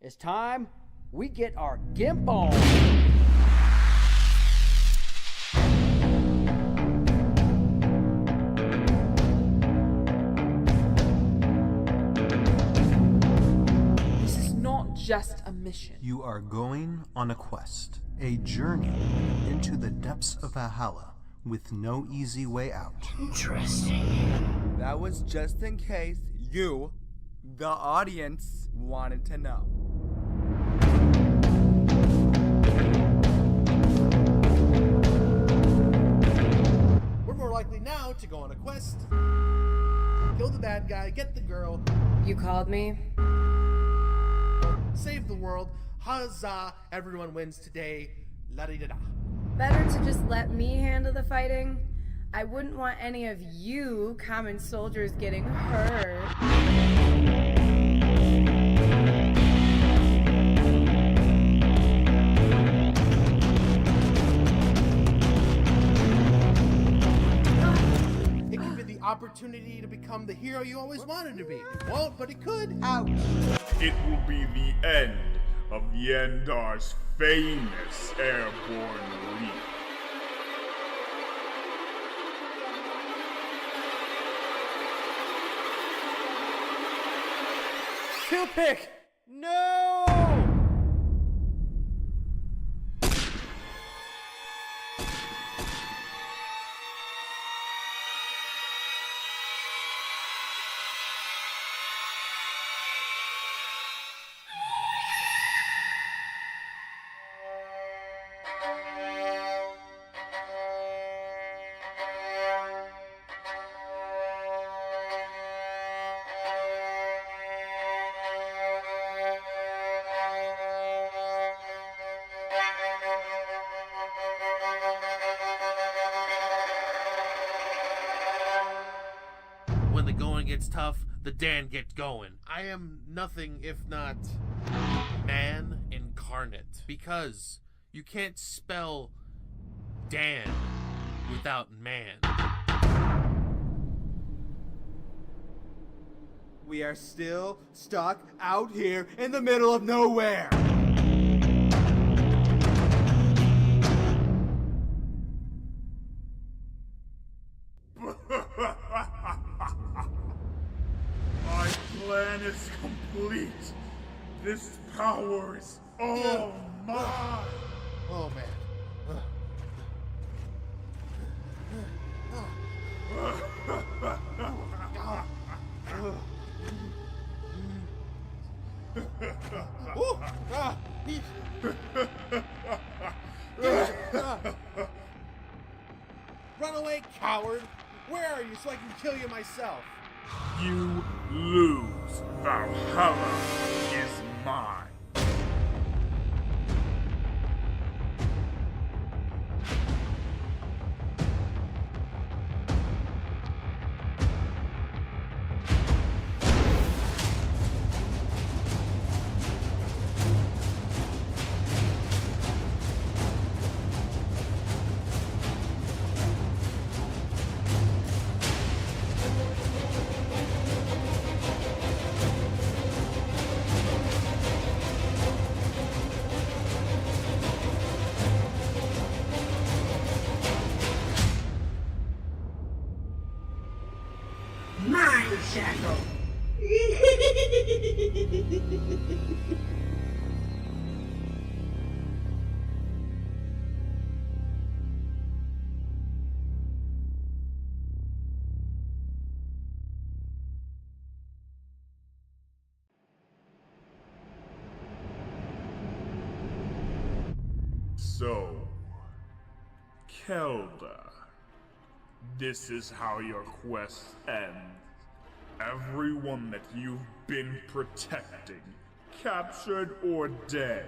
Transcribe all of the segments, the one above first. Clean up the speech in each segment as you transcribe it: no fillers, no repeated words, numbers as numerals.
It's time we get our gimp on. This is not just a mission. You are going on a quest, a journey into the depths of Valhalla with no easy way out. Interesting. That was just in case you, the audience, wanted to know. We're more likely now to go on a quest, kill the bad guy, get the girl, You called me? save the world, huzzah, everyone wins today, la-di-da-da. Better to just let me handle the fighting. I wouldn't want any of you common soldiers getting hurt. It could be the opportunity to become the hero you always wanted to be. It won't, but it could. Ouch! It will be the end of Yendar's famous airborne league. Kill pick! No! When the going gets tough, the Dan gets going. I am nothing if not man incarnate. Because you can't spell Dan without man. We are still stuck out here in the middle of nowhere. My plan is complete. This power is all mine. Oh, man. Ooh, ah, Run away, coward! Where are you so I can kill you myself? You lose. Valhalla is mine. Mind shackle. So, Kelda, this is how your quest ends. Everyone that you've been protecting, captured or dead.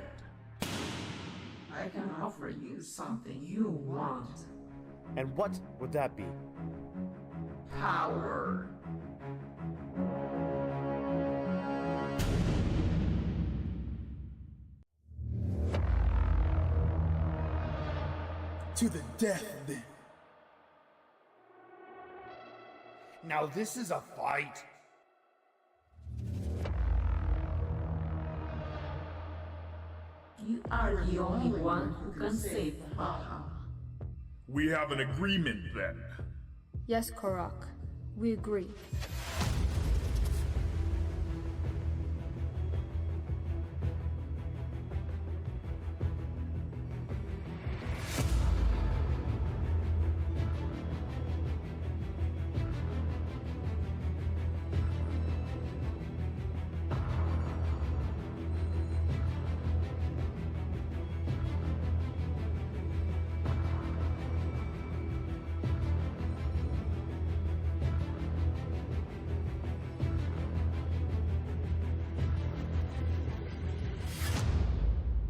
I can offer you something you want. And what would that be? Power. To the death, then. Now this is a fight. You are the only one who can save Valhalla. We have an agreement then. Yes, Korok. We agree.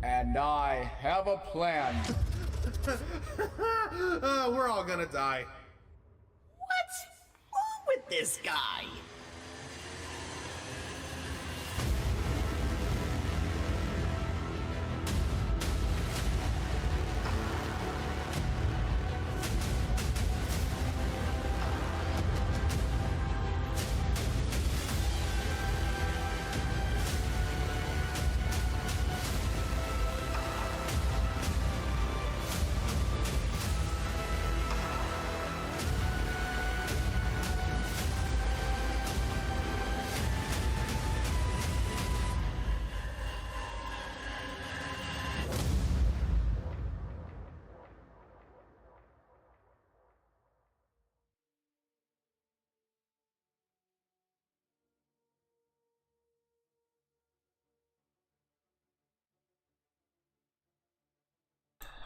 And I have a plan. We're all gonna die. What's wrong with this guy?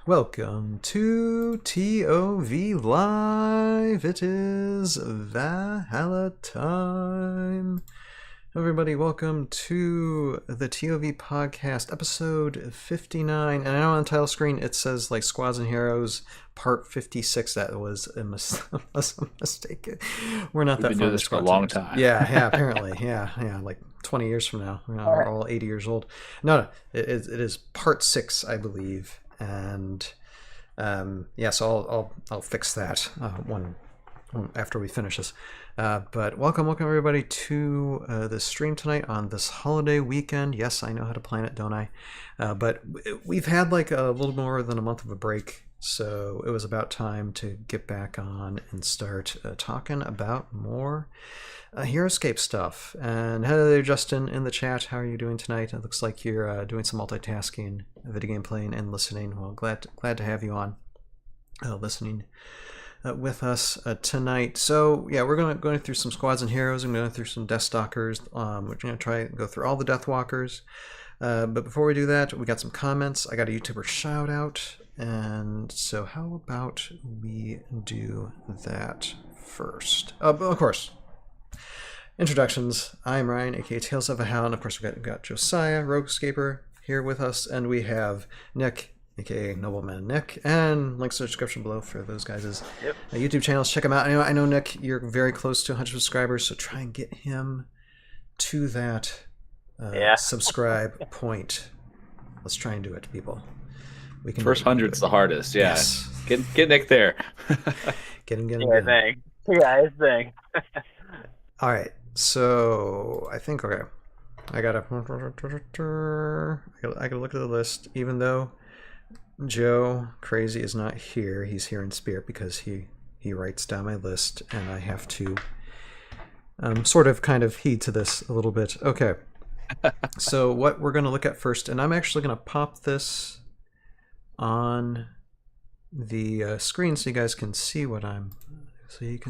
Welcome to ToV Live. It is Valhalla time. Everybody, welcome to the ToV podcast, episode 59. And I know on the title screen it says like Squads and Heroes, part 56. That was a mistake. We're not that We've been far doing this for a long time. Yeah, apparently. Yeah, like 20 years from now. We're all 80 years old. No, it is part 6, I believe. And so I'll fix that one after we finish this. But welcome everybody to the stream tonight on this holiday weekend. Yes, I know how to plan it, don't I? But we've had like a little more than a month of a break, so it was about time to get back on and start talking about more Heroscape stuff. And hello there, Justin, in the chat. How are you doing tonight? It looks like you're doing some multitasking, video game playing and listening. Well, glad to have you on listening with us tonight. So yeah, we're going through some Squads and Heroes. I'm going through some Deathstalkers. We're going to try and go through all the Deathwalkers. But before we do that, we got some comments. I got a YouTuber shout out. And so how about we do that first? Of course, introductions. I'm Ryan, aka Tales of a Hound. Of course, we've got Josiah, Roguescaper, here with us, and we have Nick, aka Nobleman Nick, and links in the description below for those guys' YouTube channels. Check them out. I know Nick, you're very close to 100 subscribers, so try and get him to that subscribe point. Let's try and do it, people. We can First 100's the hardest. Yeah, yes. Get Nick there. Get him. Thanks. Yeah, thanks. All right. So I think I gotta look at the list. Even though Joe Crazy is not here, he's here in spirit because he writes down my list, and I have to sort of kind of heed to this a little bit. Okay. So what we're gonna look at first, and I'm actually gonna pop this on the screen so you guys can see what I'm seeing.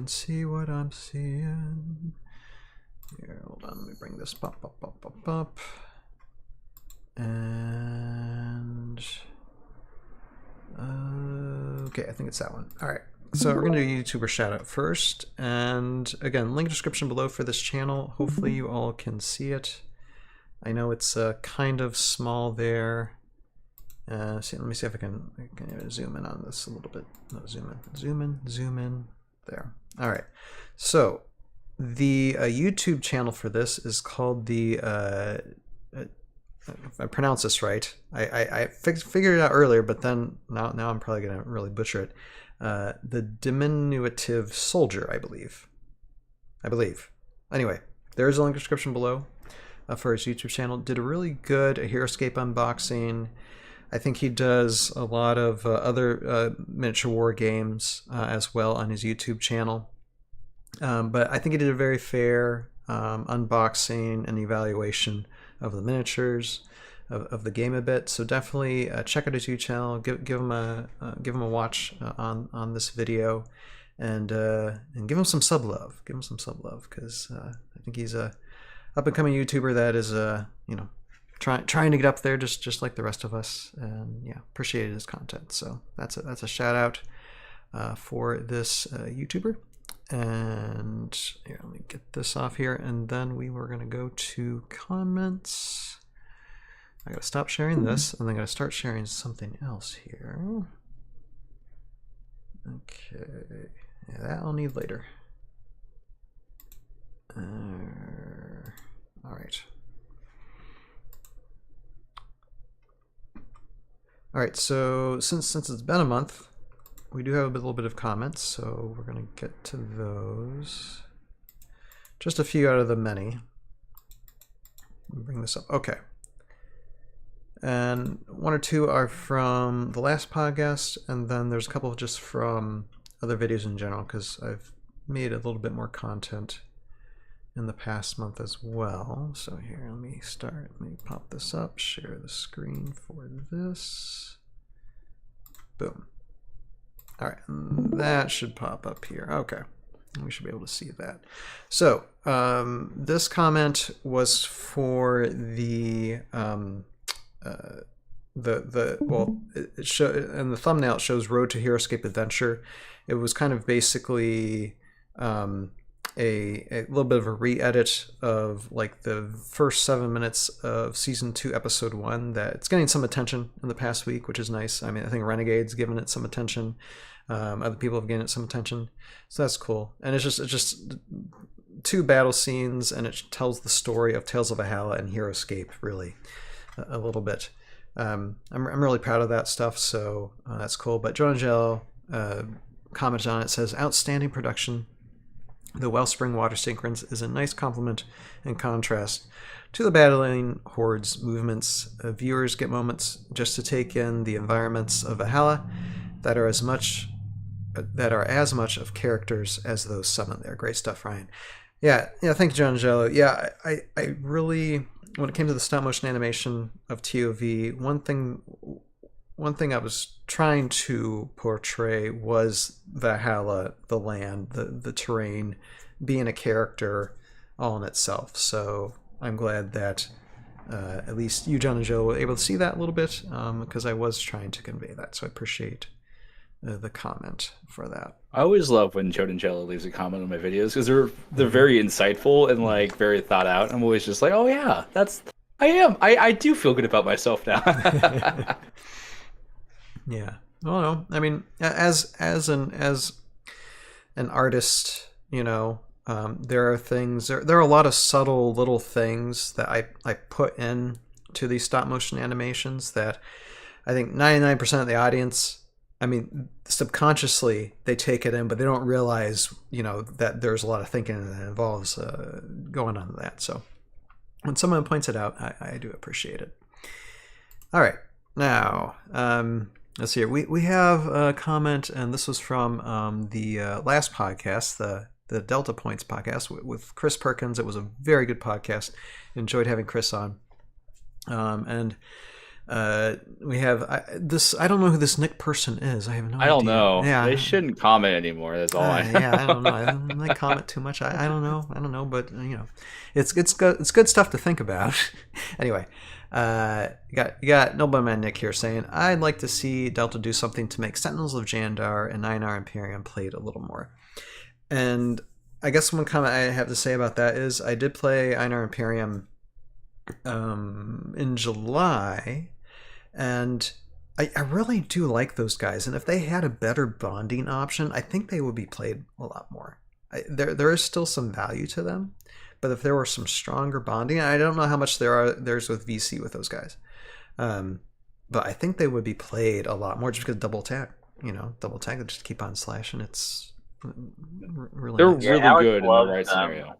Here, hold on, let me bring this up. And okay, I think it's that one. All right, so we're gonna do YouTuber shout out first, and again, link description below for this channel. Hopefully you all can see it. I know it's kind of small there. Let me see if I can zoom in on this a little bit. No, zoom in. There. All right. So the YouTube channel for this is called the. If I pronounce this right, I figured it out earlier, but then now I'm probably gonna really butcher it. The diminutive soldier, I believe. Anyway, there is a link description below for his YouTube channel. Did a really good Heroscape unboxing. I think he does a lot of other miniature war games as well on his YouTube channel. But I think he did a very fair unboxing and evaluation of the miniatures of the game a bit. So definitely check out his YouTube channel. Give him a watch on this video, and give him some sub love. Give him some sub love, because I think he's a up and coming YouTuber that is trying to get up there just like the rest of us, and yeah, appreciated his content. So that's a shout out for this YouTuber. And here, let me get this off here, and then we were gonna go to comments. I gotta stop sharing this, and then I gotta start sharing something else here. Okay, yeah, that I'll need later. All right. All right, so since it's been a month, we do have a little bit of comments, so we're going to get to those. Just a few out of the many. Bring this up. Okay. And one or two are from the last podcast, and then there's a couple just from other videos in general, because I've made a little bit more content in the past month as well. So here, let me pop this up, share the screen for this. Boom. All right, and that should pop up here. Okay, we should be able to see that. So this comment was for the well, it show in the thumbnail it shows Road to Heroscape Adventure. It was kind of basically a little bit of a re-edit of like the first 7 minutes of season 2 episode 1 that it's getting some attention in the past week, which is nice. I mean, I think Renegade's given it some attention. Other people have given it some attention, so that's cool. And it's just 2 battle scenes, and it tells the story of Tales of Valhalla and Heroscape really a little bit. I'm really proud of that stuff, so that's cool. But Joe Angelo commented on it, says, outstanding production. The Wellspring water synchrons is a nice complement and contrast to the battling hordes movements. Viewers get moments just to take in the environments of Valhalla that are as much of characters as those summoned there. Great stuff, Ryan. Yeah, thank you, John Angelo. Yeah, I really, when it came to the stop motion animation of ToV, one thing I was trying to portray was Valhalla, the land, the terrain, being a character all in itself. So I'm glad that at least you, John and Joe, were able to see that a little bit, because I was trying to convey that. So I appreciate the comment for that. I always love when Joe and Jello leaves a comment on my videos, because they're very insightful and like very thought out. I'm always just like, oh yeah, I do feel good about myself now. Yeah. Well, no, I mean, as an artist, there are a lot of subtle little things that I put in to these stop motion animations that I think 99% of the audience, I mean, subconsciously they take it in, but they don't realize, that there's a lot of thinking that involves going on that. So when someone points it out, I do appreciate it. All right. Now, let's see here. We have a comment, and this was from the last podcast, the Delta Points podcast with Chris Perkins. It was a very good podcast. Enjoyed having Chris on. And we have this. I don't know who this Nick person is. I have no idea. I don't know. Yeah, they shouldn't comment anymore. That's all I know. Yeah, I don't know. They comment too much. I don't know. But it's good stuff to think about. Anyway. You got Nobleman Nick here saying, I'd like to see Delta do something to make Sentinels of Jandar and 9R Imperium played a little more. And I guess one comment I have to say about that is I did play 9R Imperium in July, and I really do like those guys. And if they had a better bonding option, I think they would be played a lot more. There is still some value to them. But if there were some stronger bonding, I don't know how much there's with VC with those guys. But I think they would be played a lot more just because double attack, they just keep on slashing. It's really they're nice. really good in the right scenario.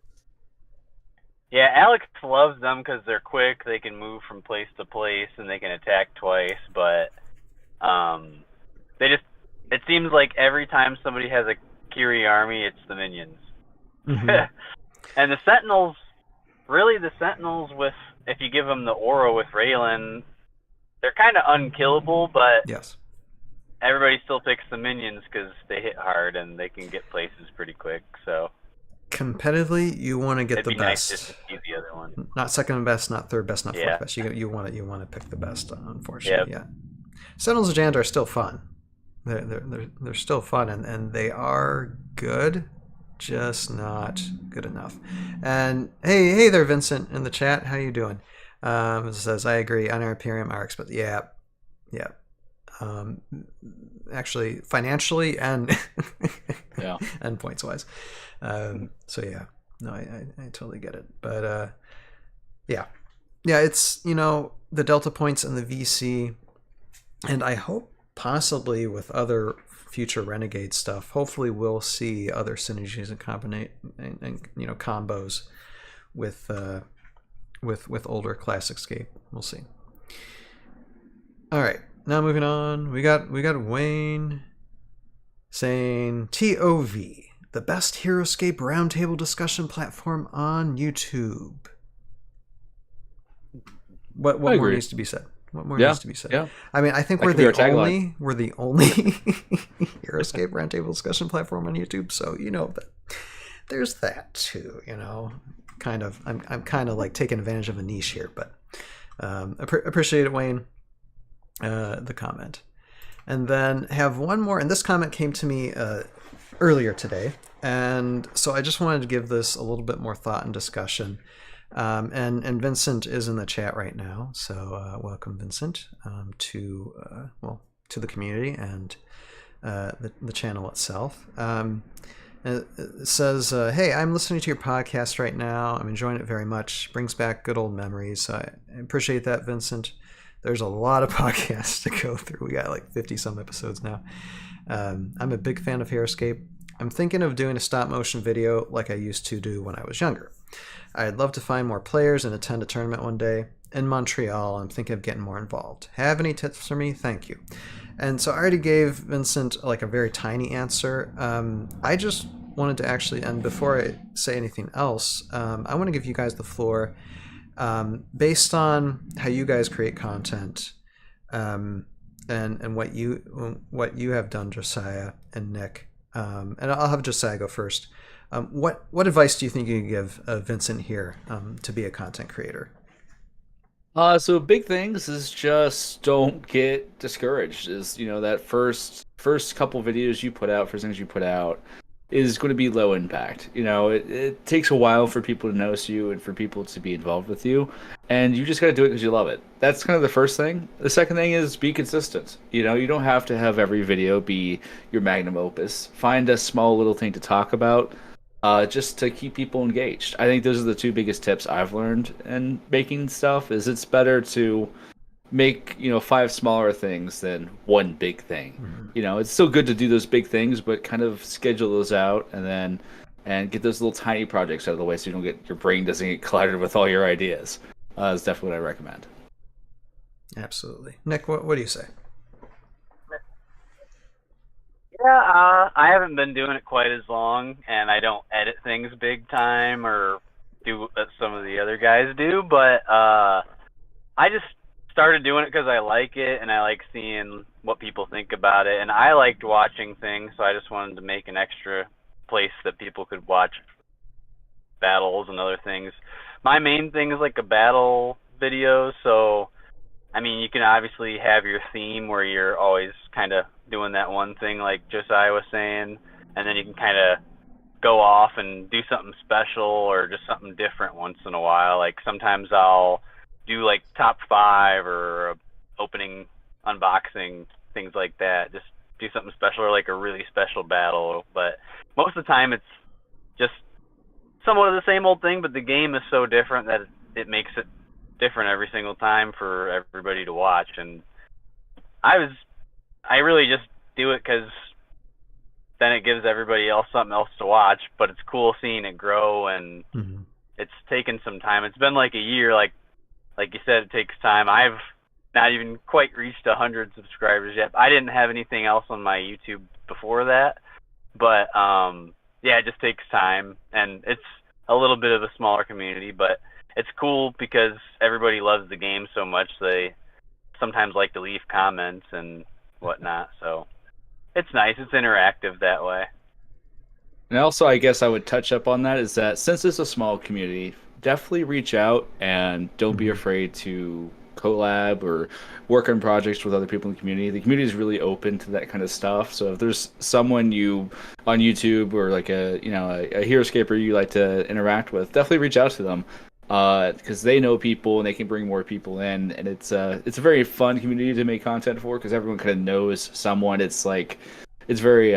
Yeah, Alex loves them because they're quick. They can move from place to place and they can attack twice. But seems like every time somebody has a Kiri army, it's the minions. Mhm. And the Sentinels, really the Sentinels with, if you give them the aura with Raylan, they're kind of unkillable, but Yes. everybody still picks the minions because they hit hard and they can get places pretty quick. So Competitively, you want to get it'd the be nice best. just to see the other one. Not second best, not third best, not fourth Yeah. best. You want to pick the best. Unfortunately, Yep. yeah. Sentinels of Jand are still fun. They're still fun, and they are good, just not good enough. And hey there, Vincent, in the chat. How you doing? It says, I agree. On our Imperium arcs, but yeah. Actually, financially and and points wise. So yeah, no, I totally get it. But yeah, it's the Delta points and the VC, and I hope possibly with other future Renegade stuff. Hopefully, we'll see other synergies and combos with older Classicscape. We'll see. All right, now moving on. We got Wayne saying ToV, the best Heroscape roundtable discussion platform on YouTube. What more needs to be said? What more needs to be said? Yeah. I mean, I think we're the only Heroscape roundtable discussion platform on YouTube. So that there's that too. Kind of. I'm kind of like taking advantage of a niche here, but appreciate it, Wayne. The comment, and then have one more. And this comment came to me earlier today, and so I just wanted to give this a little bit more thought and discussion. And Vincent is in the chat right now, so welcome, Vincent, to the community and the channel itself. It says, "Hey, I'm listening to your podcast right now. I'm enjoying it very much. Brings back good old memories. So I appreciate that, Vincent. There's a lot of podcasts to go through. We got like 50 some episodes now. I'm a big fan of Heroscape. I'm thinking of doing a stop motion video like I used to do when I was younger. I'd love to find more players and attend a tournament one day. In Montreal, I'm thinking of getting more involved. Have any tips for me? Thank you." And so I already gave Vincent like a very tiny answer. I just wanted to actually, and before I say anything else, I want to give you guys the floor based on how you guys create content and what you have done, Josiah and Nick. And I'll have Josiah go first. What advice do you think you can give Vincent here to be a content creator? So big things is just don't get discouraged. Is that first couple videos you put out, first things you put out, is going to be low impact. It takes a while for people to notice you and for people to be involved with you, and you just got to do it because you love it. That's kind of the first thing. The second thing is be consistent. You don't have to have every video be your magnum opus. Find a small little thing to talk about. Just to keep people engaged. I think those are the two biggest tips I've learned in making stuff. Is it's better to make 5 smaller things than one big thing. Mm-hmm. It's still good to do those big things, but kind of schedule those out and get those little tiny projects out of the way so your brain doesn't get cluttered with all your ideas. That's definitely what I recommend. Absolutely, Nick. What do you say? Yeah, I haven't been doing it quite as long, and I don't edit things big time or do what some of the other guys do, but I just started doing it because I like it, and I like seeing what people think about it, and I liked watching things, so I just wanted to make an extra place that people could watch battles and other things. My main thing is like a battle video, so I mean, you can obviously have your theme where you're always kind of doing that one thing like Josiah was saying, and then you can kind of go off and do something special or just something different once in a while. Like sometimes I'll do like top 5 or opening unboxing, things like that. Just do something special or like a really special battle. But most of the time it's just somewhat of the same old thing, but the game is so different that it makes it different every single time for everybody to watch. And I really just do it because then it gives everybody else something else to watch, but it's cool seeing it grow, and it's taken some time. It's been like a year, like you said, it takes time. I've not even quite reached 100 subscribers yet. I didn't have anything else on my YouTube before that. But yeah, it just takes time, and it's a little bit of a smaller community, but it's cool because everybody loves the game so much they sometimes like to leave comments and whatnot. So it's nice. It's interactive that way. And also, I guess I would touch up on that is that since it's a small community, definitely reach out and don't be afraid to collab or work on projects with other people in the community. The community is really open to that kind of stuff. So if there's someone you on YouTube or like a Heroscaper you like to interact with, definitely reach out to them because they know people and they can bring more people in. And it's a very fun community to make content for because everyone kind of knows someone. It's like it's very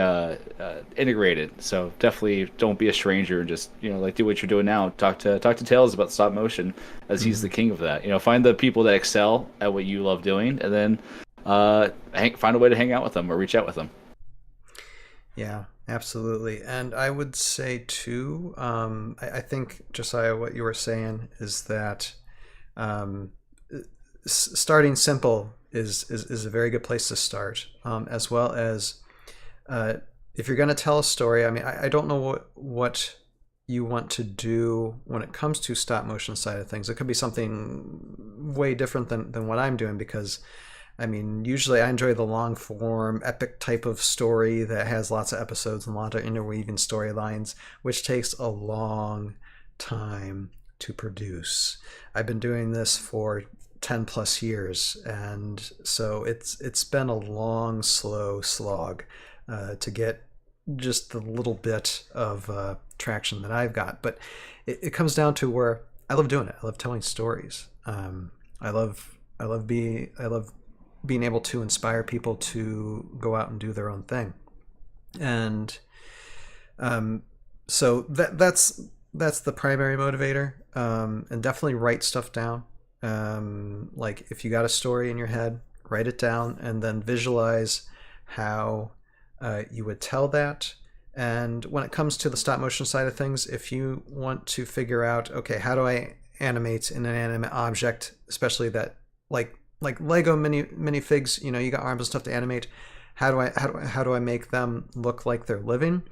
integrated. So definitely don't be a stranger and just like do what you're doing now. Talk to Tails about stop motion as he's the king of that. Find the people that excel at what you love doing, and then find a way to hang out with them or reach out with them. Yeah, absolutely. And I would say too, I think Josiah, what you were saying is that starting simple is a very good place to start, as well as if you're going to tell a story. I mean, I don't know what you want to do when it comes to stop motion side of things. It could be something way different than what I'm doing, because I mean, usually I enjoy the long form epic type of story that has lots of episodes and a lot of interweaving storylines, which takes a long time to produce. I've been doing this for 10 plus years, and so it's been a long, slow slog to get just the little bit of traction that I've got. But it comes down to where I love doing it. I love telling stories. I love being able to inspire people to go out and do their own thing. And so that's the primary motivator. And definitely write stuff down. Like if you got a story in your head, write it down and then visualize how you would tell that. And when it comes to the stop motion side of things, if you want to figure out, okay, how do I animate an inanimate object, especially that like Lego minifigs, you got arms and stuff to animate. How do I make them look like they're living?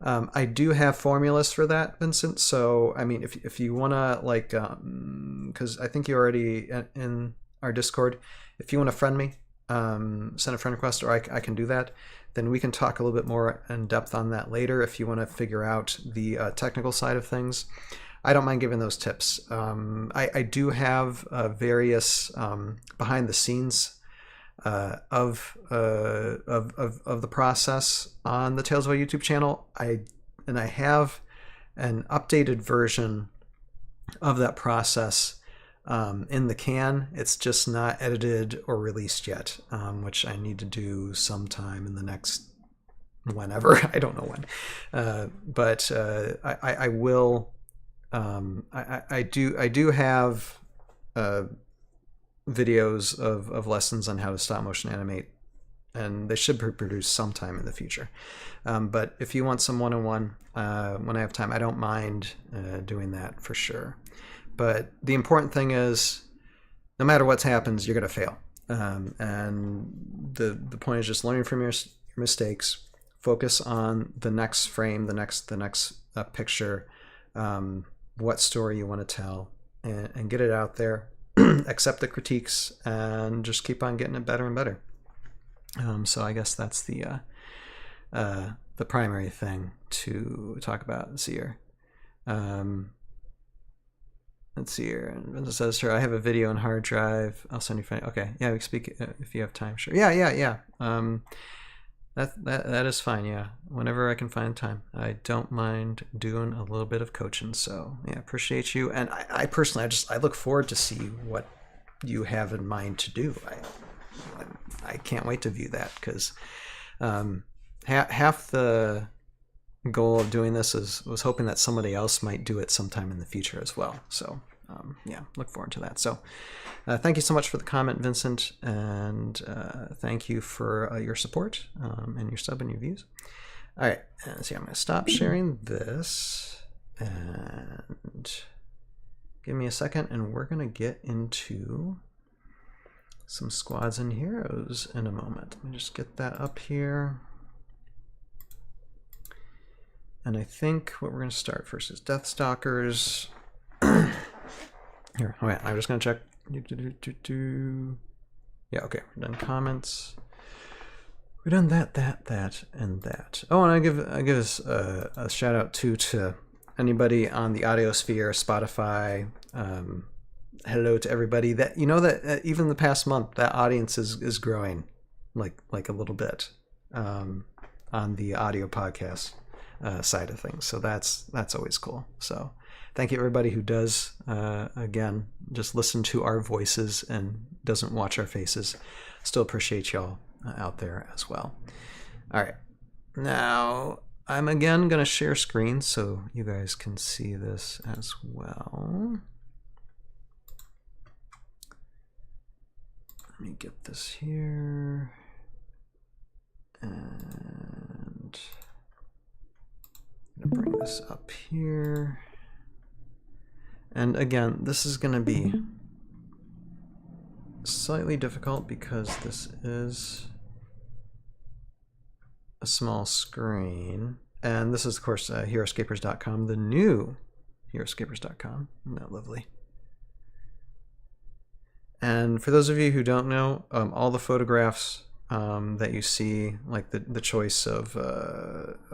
I do have formulas for that, Vincent. So I mean, if you wanna because I think you're already in our Discord. If you want to friend me, send a friend request, or I can do that. Then we can talk a little bit more in depth on that later. If you want to figure out the technical side of things, I don't mind giving those tips. I do have various behind the scenes of the process on the Tales of Our YouTube channel. I have an updated version of that process in the can. It's just not edited or released yet, which I need to do sometime in the next whenever. I don't know when, but I will. I do have videos of lessons on how to stop motion animate, and they should be produced sometime in the future. But if you want some one-on-one when I have time, I don't mind doing that for sure. But the important thing is, no matter what happens, you're going to fail. And the point is just learning from your mistakes. Focus on the next frame, the next picture, what story you want to tell, and get it out there. Accept the critiques, and just keep on getting it better and better. So I guess that's the primary thing to talk about this year. Let's see here. And Vincent says, "Sure, I have a video on hard drive. I'll send you." Okay, yeah, we can speak if you have time. Sure. Yeah. That is fine. Yeah, whenever I can find time, I don't mind doing a little bit of coaching. So yeah, appreciate you. And I personally, I look forward to see what you have in mind to do. I can't wait to view that, because half the goal of doing this was hoping that somebody else might do it sometime in the future as well. So yeah, look forward to that. So thank you so much for the comment, Vincent, and thank you for your support and your sub and your views. All right, see, I'm going to stop sharing this and give me a second, and we're going to get into some squads and heroes in a moment. Let me just get that up here. And I think what we're going to start first is Deathstalkers. Here, oh yeah, I'm just going to check. Yeah, okay, we're done comments. We've done that, and that. Oh, and I give us a shout out too to anybody on the Audiosphere, Spotify. Hello to everybody. That that even the past month, that audience is growing, like a little bit, on the audio podcast side of things. So that's always cool. So thank you everybody who does again just listen to our voices and doesn't watch our faces. Still appreciate y'all out there as well. All right, now I'm again gonna share screen so you guys can see this as well. Let me get this here, and I'm gonna bring this up here. And again, this is gonna be slightly difficult because this is a small screen, and this is of course Heroscapers.com, the new Heroscapers.com. Isn't that lovely? And for those of you who don't know, all the photographs that you see, like the choice of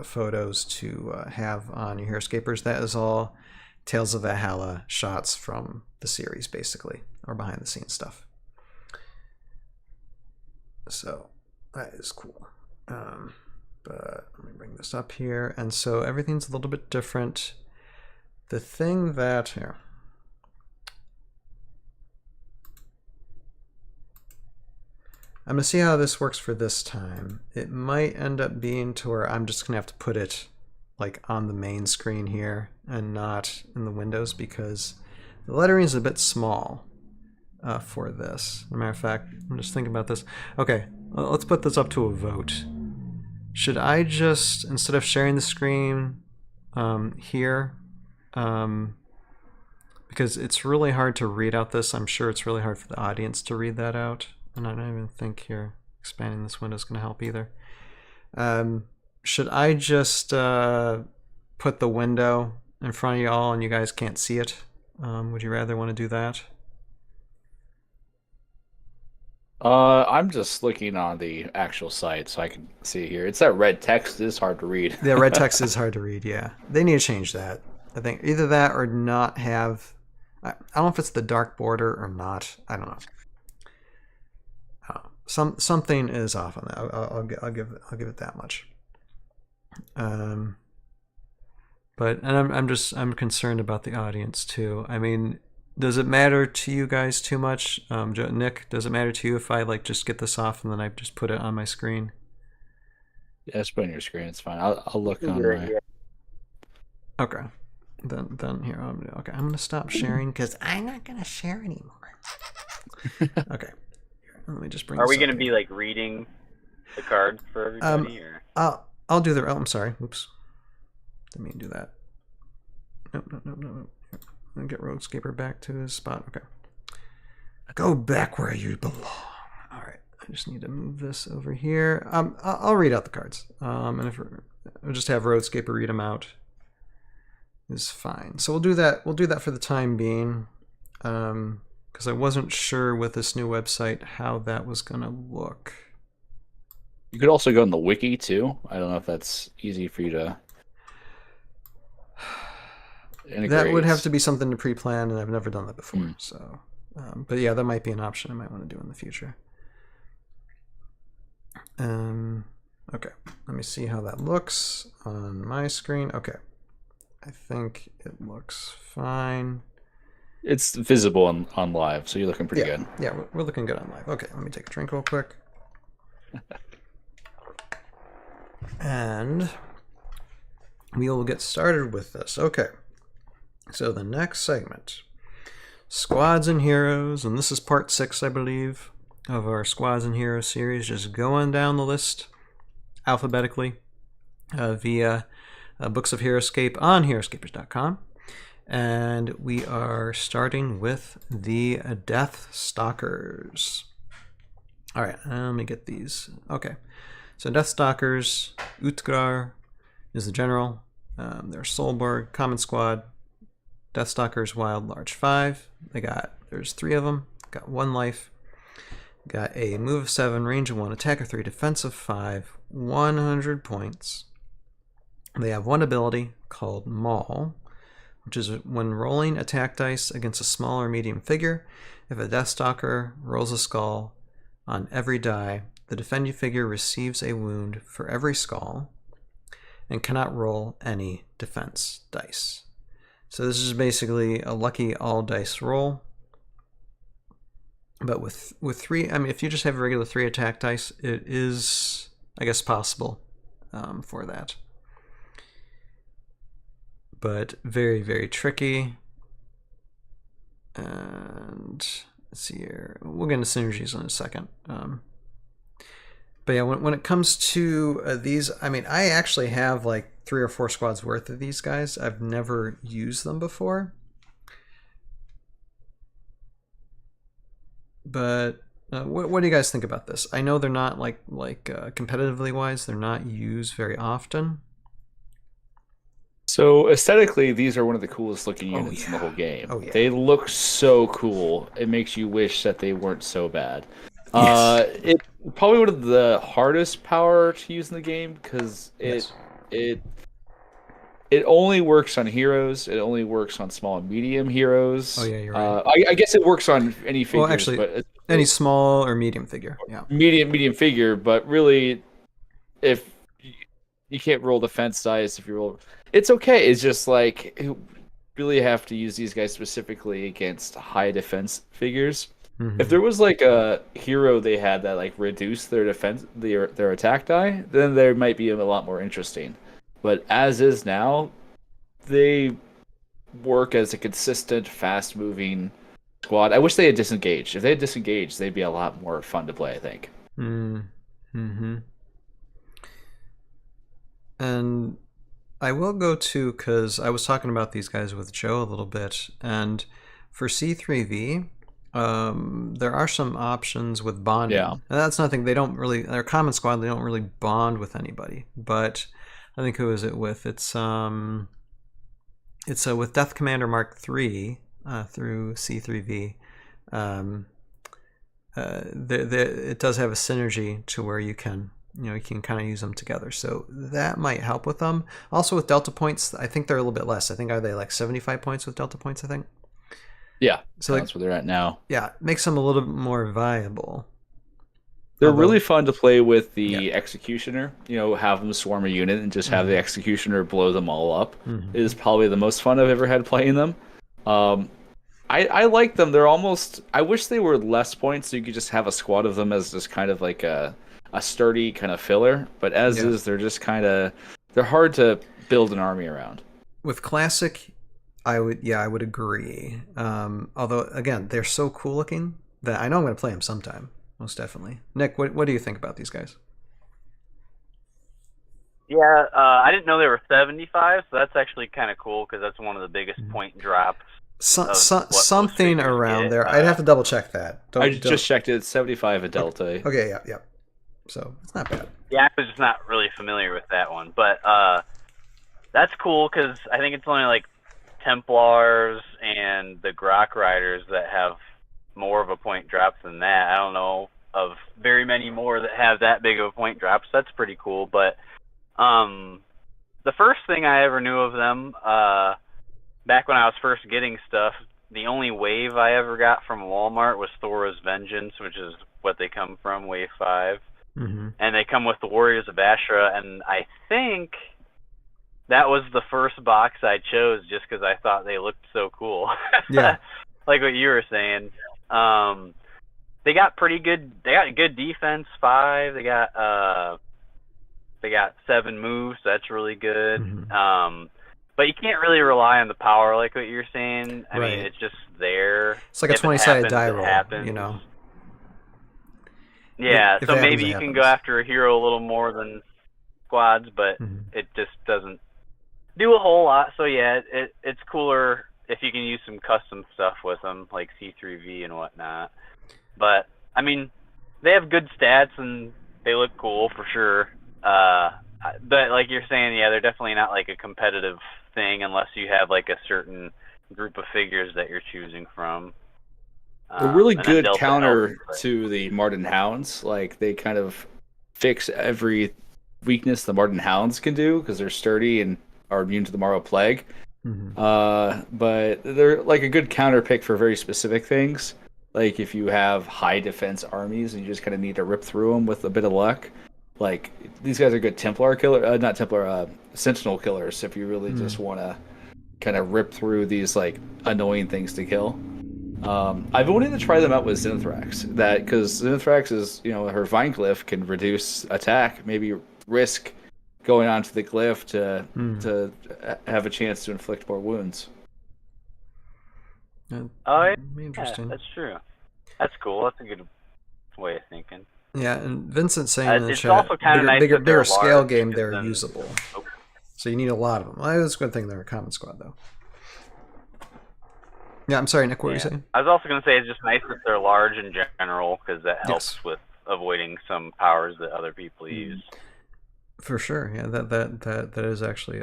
photos to have on your Heroscapers, that is all Tales of Valhalla shots from the series, basically, or behind the scenes stuff. So that is cool. But let me bring this up here. And so everything's a little bit different. The thing that here, I'm gonna see how this works for this time. It might end up being to where I'm just gonna have to put it like on the main screen here and not in the windows because the lettering is a bit small for this. As a matter of fact, I'm just thinking about this. Okay, let's put this up to a vote. Should I just, instead of sharing the screen here, because it's really hard to read out this, I'm sure it's really hard for the audience to read that out, and I don't even think here expanding this window is going to help either. Should I just put the window in front of you all and you guys can't see it? Would you rather want to do that? I'm just looking on the actual site so I can see here. It's that red text is hard to read. The red text is hard to read, yeah. They need to change that. I think either that or not have, I don't know if it's the dark border or not. I don't know. Something is off on that. I'll give it that much. But I'm concerned about the audience too. I mean, does it matter to you guys too much? Nick, does it matter to you if I like just get this off and then I just put it on my screen? Yeah, just put it on your screen. It's fine. I'll look on my. Okay. Then here. Okay, I'm gonna stop sharing because I'm not gonna share anymore. Okay. Here, let me just bring. Are we gonna be like reading the cards for everybody? Or? I'll do the. Oh, I'm sorry. Oops. Didn't mean to do that. No. And get Roadscaper back to his spot. Okay. Go back where you belong. All right. I just need to move this over here. I'll read out the cards. And if we'll just have Roadscaper read them out. Is fine. So we'll do that. We'll do that for the time being. Because I wasn't sure with this new website how that was gonna look. You could also go on the wiki too. I don't know if that's easy for you to. That would have to be something to pre-plan, and I've never done that before. So, but yeah, that might be an option I might want to do in the future. Okay, let me see how that looks on my screen. Okay, I think it looks fine. It's visible on live, so you're looking pretty good. Yeah, we're looking good on live. Okay, let me take a drink real quick. And we will get started with this. Okay. So the next segment, Squads and Heroes, and this is part 6, I believe, of our Squads and Heroes series, just going down the list alphabetically via Books of Heroscape on Heroscapers.com. And we are starting with the Deathstalkers. All right, let me get these. Okay, so Deathstalkers, Utgrar is the general. There's Soulborg, Common Squad, Deathstalkers, Wild, Large 5. There's 3 of them. Got 1 life. Got a move of 7, range of 1, attack of 3, defense of 5, 100 points. They have 1 ability called Maul, which is when rolling attack dice against a small or medium figure. If a Deathstalker rolls a skull on every die, the defending figure receives a wound for every skull and cannot roll any defense dice. So this is basically a lucky all dice roll. But with 3, I mean, if you just have a regular 3 attack dice, it is, I guess, possible for that. But very, very tricky. And let's see here. We'll get into synergies in a second. But yeah, when it comes to these, I mean, I actually have like 3 or 4 squads worth of these guys. I've never used them before. But what do you guys think about this? I know they're not like competitively wise, they're not used very often. So aesthetically, these are one of the coolest looking units in the whole game. Oh, yeah. They look so cool. It makes you wish that they weren't so bad. Yes. It's probably one of the hardest power to use in the game because it only works on heroes. It only works on small and medium heroes. Oh yeah, you're right. I guess it works on any figures. Well, actually, but any small or medium figure. Yeah. Medium figure, but really, if you can't roll defense dice, if you roll, it's okay. It's just like you really have to use these guys specifically against high defense figures. Mm-hmm. If there was like a hero they had that like reduced their defense, their attack die, then they might be a lot more interesting. But as is now, they work as a consistent, fast-moving squad. I wish they had disengaged. If they had disengaged, they'd be a lot more fun to play, I think. Mm-hmm. And I will go to, because I was talking about these guys with Joe a little bit, and for C3V, there are some options with bonding. Yeah. And that's nothing, they're Common Squad, they don't really bond with anybody. But I think who is it with? It's with Death Commander Mark III through C3V. It does have a synergy to where you can kind of use them together. So that might help with them. Also with Delta points, I think they're a little bit less. I think, are they like 75 points with Delta points, I think? Yeah, so that's where they're at now. Yeah, makes them a little bit more viable. They're really fun to play with the Executioner. Have them swarm a unit and just have the Executioner blow them all up. It is probably the most fun I've ever had playing them. I like them. They're almost... I wish they were less points so you could just have a squad of them as just kind of like a sturdy kind of filler. But as is, they're just kind of... They're hard to build an army around. With Classic, I would agree. Although, again, they're so cool looking that I know I'm going to play them sometime. Most definitely. Nick, what do you think about these guys? Yeah, I didn't know they were 75, so that's actually kind of cool because that's one of the biggest point drops. Something around there. I'd have to double check that. I just checked it. It's 75 a Delta. Okay, yeah. So it's not bad. Yeah, I was just not really familiar with that one, but that's cool because I think it's only like Templars and the Grok Riders that have more of a point drop than that. I don't know of very many more that have that big of a point drop, so that's pretty cool. But the first thing I ever knew of them, back when I was first getting stuff, the only wave I ever got from Walmart was Thora's Vengeance, which is what they come from, Wave 5. Mm-hmm. And they come with the Warriors of Ashra, and I think that was the first box I chose just because I thought they looked so cool. Yeah. Like what you were saying. They got pretty good. They got good defense, 5. They got 7 moves. So that's really good. Mm-hmm. But you can't really rely on the power like what you're saying. I Right. mean, it's just there. It's like a If it 20-sided happens, die it roll, happens. you know. Yeah, If so it happens, maybe it you can happens. go after a hero a little more than squads, but it just doesn't do a whole lot. So yeah, it's cooler if you can use some custom stuff with them, like C3V and whatnot. But I mean, they have good stats and they look cool for sure. but like you're saying, yeah, they're definitely not like a competitive thing unless you have like a certain group of figures that you're choosing from. A really and then good Delta counter helps, to the Martin Hounds. Like, they kind of fix every weakness the Martin Hounds can do because they're sturdy and are immune to the Morrow Plague. But they're like a good counter pick for very specific things. Like if you have high defense armies and you just kind of need to rip through them with a bit of luck. Like, these guys are good Templar killer, not Templar, Sentinel killers. If you really just want to kind of rip through these like annoying things to kill. I've wanted to try them out with Zenithrax, because Zenithrax is, her Vine Glyph can reduce attack, maybe risk going onto the glyph to have a chance to inflict more wounds. Interesting. Yeah, that's true. That's cool. That's a good way of thinking. Yeah, and Vincent's saying in the it's chat, also kind of nice that they're bigger scale large, game, because they're then- usable. So you need a lot of them. Well, that's a good thing they're a common squad, though. Yeah, I'm sorry, Nick, what were you saying? I was also going to say it's just nice that they're large in general, because that helps with avoiding some powers that other people use. For sure, yeah, that is actually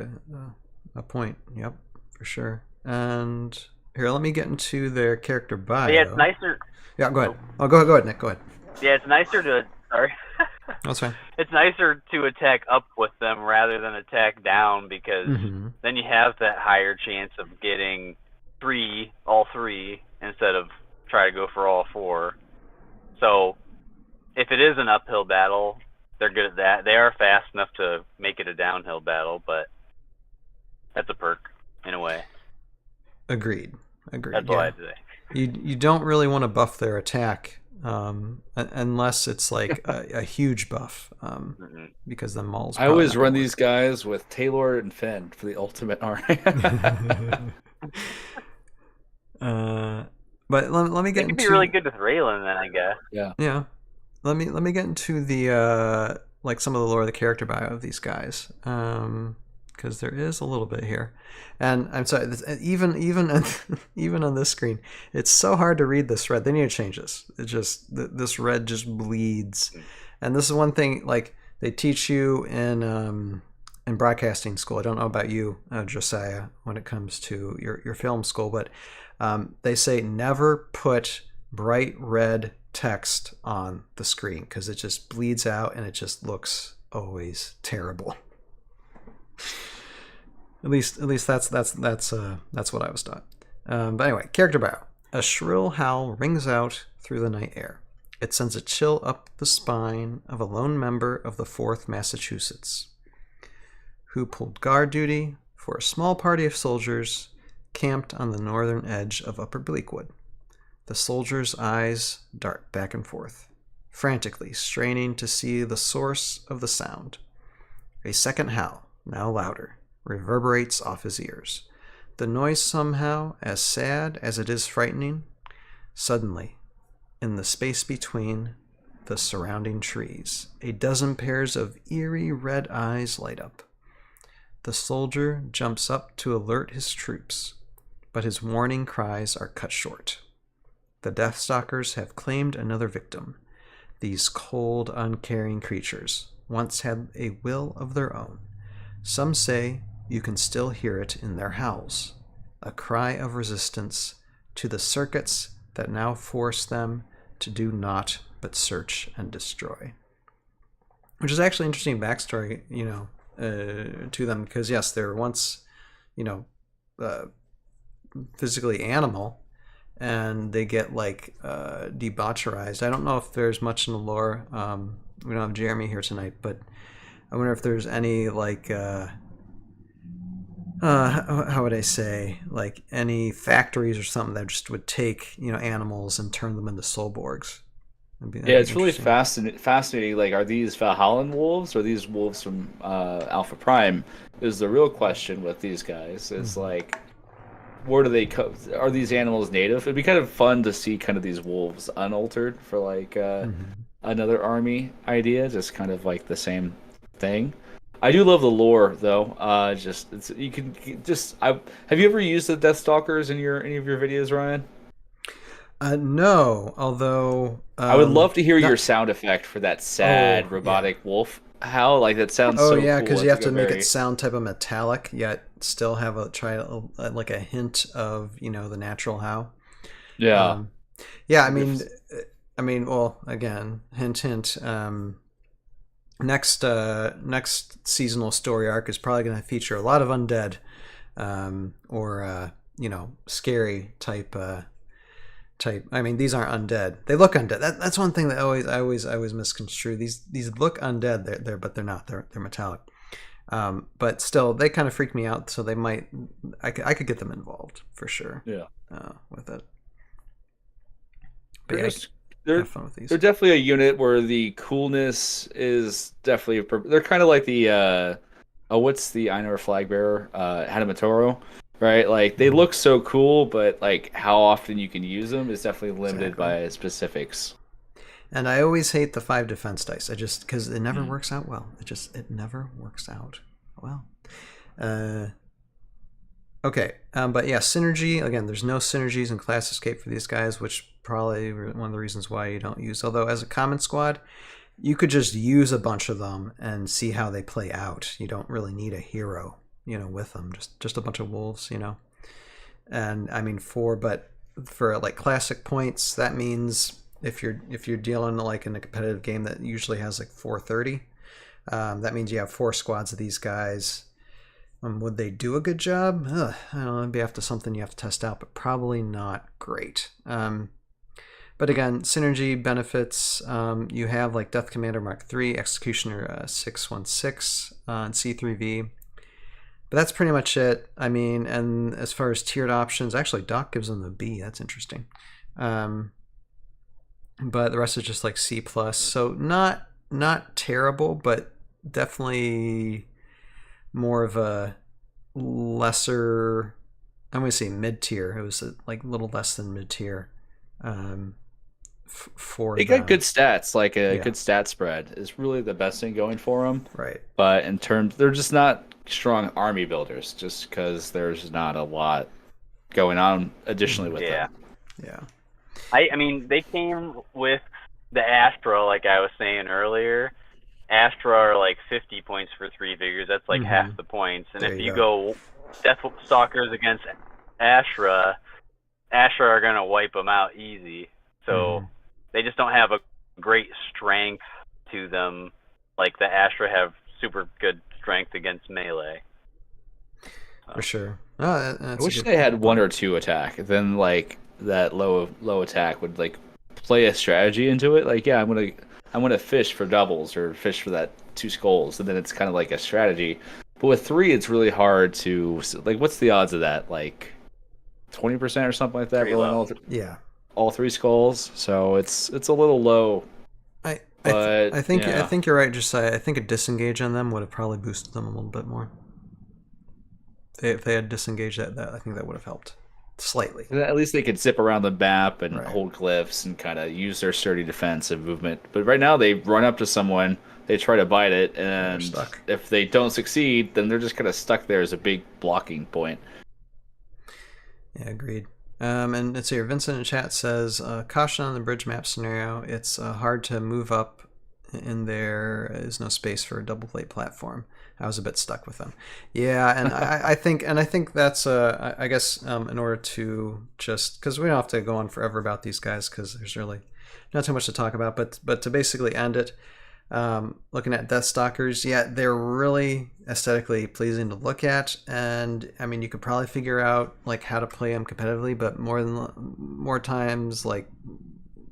a point. Yep, for sure. And here, let me get into their character bio. But yeah, it's nicer. Yeah, go ahead. Oh, go ahead, Nick. Go ahead. Yeah, it's nicer to. Sorry. That's fine. It's nicer to attack up with them rather than attack down, because then you have that higher chance of getting all three, instead of try to go for all four. So if it is an uphill battle, they're good at that. They are fast enough to make it a downhill battle, but that's a perk in a way. Agreed. That's all I have to say. You don't really want to buff their attack unless it's like a huge buff, because then Maul's. I always run these guys with Taylor and Fenn for the ultimate army. But let me get into. It could be really good with Raylan then, I guess. Yeah. Yeah. Let me get into the like some of the lore of the character bio of these guys, because there is a little bit here, and I'm sorry, even even on this screen, it's so hard to read this red. They need to change this. It just this red just bleeds, and this is one thing like they teach you in broadcasting school. I don't know about you, Josiah, when it comes to your film school, but they say never put bright red text on the screen because it just bleeds out and it just looks always terrible. At least that's what I was taught. But anyway, character bio. A shrill howl rings out through the night air. It sends a chill up the spine of a lone member of the 4th Massachusetts, who pulled guard duty for a small party of soldiers camped on the northern edge of Upper Bleakwood. The soldiers' eyes dart back and forth, frantically straining to see the source of the sound. A second howl, now louder, reverberates off his ears. The noise somehow as sad as it is frightening. Suddenly, in the space between the surrounding trees, a dozen pairs of eerie red eyes light up. The soldier jumps up to alert his troops, but his warning cries are cut short. The Deathstalkers have claimed another victim. These cold, uncaring creatures once had a will of their own. Some say you can still hear it in their howls, a cry of resistance to the circuits that now force them to do naught but search and destroy. Which is actually an interesting backstory, to them, because yes, they were once, physically animal, and they get like debaucherized. I don't know if there's much in the lore. We don't have Jeremy here tonight, but I wonder if there's any like how would I say, like any factories or something that just would take animals and turn them into soulborgs. Yeah, it's really fascinating. Like, are these Valhallan wolves or are these wolves from Alpha Prime? Is the real question with these guys. Is like, where do they come? Are these animals native? It'd be kind of fun to see kind of these wolves unaltered for like another army idea, just kind of like the same thing. I do love the lore though. Have you ever used the Deathstalkers in any of your videos, Ryan? No, although I would love to hear your sound effect for that sad robotic wolf. how? Like that sounds Oh so yeah, cool. because you It's have to like a make very- it sound type of metallic, yet still have like a hint of the natural how. Yeah. Yeah, I mean, well, again, hint, hint. Next seasonal story arc is probably going to feature a lot of undead, or scary type. I mean, these aren't undead. They look undead. That's one thing that I always misconstrue. These look undead. But they're not. They're metallic. But still, they kind of freak me out. So they might. I could get them involved for sure. Yeah. With it. But yeah, have fun with these. They're definitely a unit where the coolness is definitely. They're kind of like the what's the Ainur flag bearer, Hanamatoro, right? Like they look so cool, but like how often you can use them is definitely limited by specifics. And I always hate the 5 defense dice. Because it never works out well. It never works out well. Okay, but yeah, synergy. Again, there's no synergies in Class Escape for these guys, which probably one of the reasons why you don't use. Although as a common squad, you could just use a bunch of them and see how they play out. You don't really need a hero, with them. Just a bunch of wolves, And I mean, for like classic points, that means if you're dealing like in a competitive game that usually has like 430, that means you have 4 squads of these guys. Would they do a good job? I don't know. It'd be after something you have to test out, but probably not great. But again, synergy benefits. You have like Death Commander Mark III, Executioner 616 on C3V. But that's pretty much it. I mean, and as far as tiered options, actually Doc gives them a B. That's interesting. But the rest is just like C+. So not terrible, but definitely more of a lesser, I'm going to say mid-tier. It was like a little less than mid-tier. They got good stats, like a good stat spread is really the best thing going for them. Right. But in terms, they're just not strong army builders, just because there's not a lot going on additionally with them. Yeah. I mean, they came with the Astra, like I was saying earlier. Astra are like 50 points for 3 figures. That's like half the points. And if you go Deathstalkers against Astra are going to wipe them out easy. So they just don't have a great strength to them. Like the Astra have super good strength against melee. For sure. Oh, I wish they had 1 or 2 attack. Then like that low attack would like play a strategy into it. Like, yeah, I'm gonna fish for doubles or fish for that 2 skulls, and then it's kind of like a strategy. But with 3, it's really hard to like. What's the odds of that? Like 20% or something like that. All 3 skulls. So it's a little low. I think you're right. Just I think a disengage on them would have probably boosted them a little bit more. If they had disengaged that I think that would have helped slightly. At least they could zip around the map and hold glyphs and kind of use their sturdy defensive movement. But right now they run up to someone, they try to bite it, and if they don't succeed, then they're just kind of stuck there as a big blocking point. Yeah, agreed. And let's see here. Vincent in chat says, caution on the bridge map scenario. It's hard to move up, and there is no space for a double plate platform. I was a bit stuck with them. Yeah, and I think that's I guess in order to just, because we don't have to go on forever about these guys because there's really not too much to talk about, but to basically end it, looking at Deathstalkers, yeah, they're really aesthetically pleasing to look at, and I mean you could probably figure out like how to play them competitively, but more times, like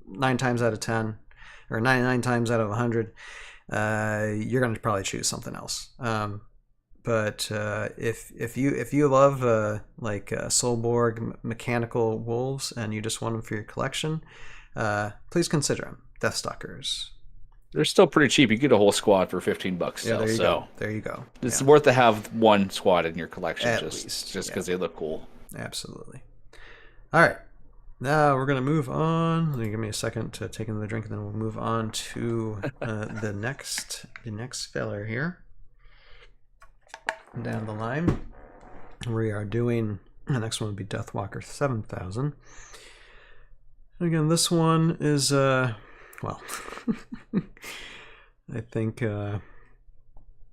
9 times out of 10 or 99 times out of 100, you're going to probably choose something else. But if you love like Soulborg mechanical wolves and you just want them for your collection, please consider them. Deathstalkers. They're still pretty cheap. You get a whole squad for $15 still. Yeah, there you go. It's worth to have 1 squad in your collection At just least, because they look cool. Absolutely. All right. Now we're going to move on. Give me a second to take another drink, and then we'll move on to the next filler here. Down the line, we are doing, the next one would be Deathwalker 7000. Again, this one is, well, I think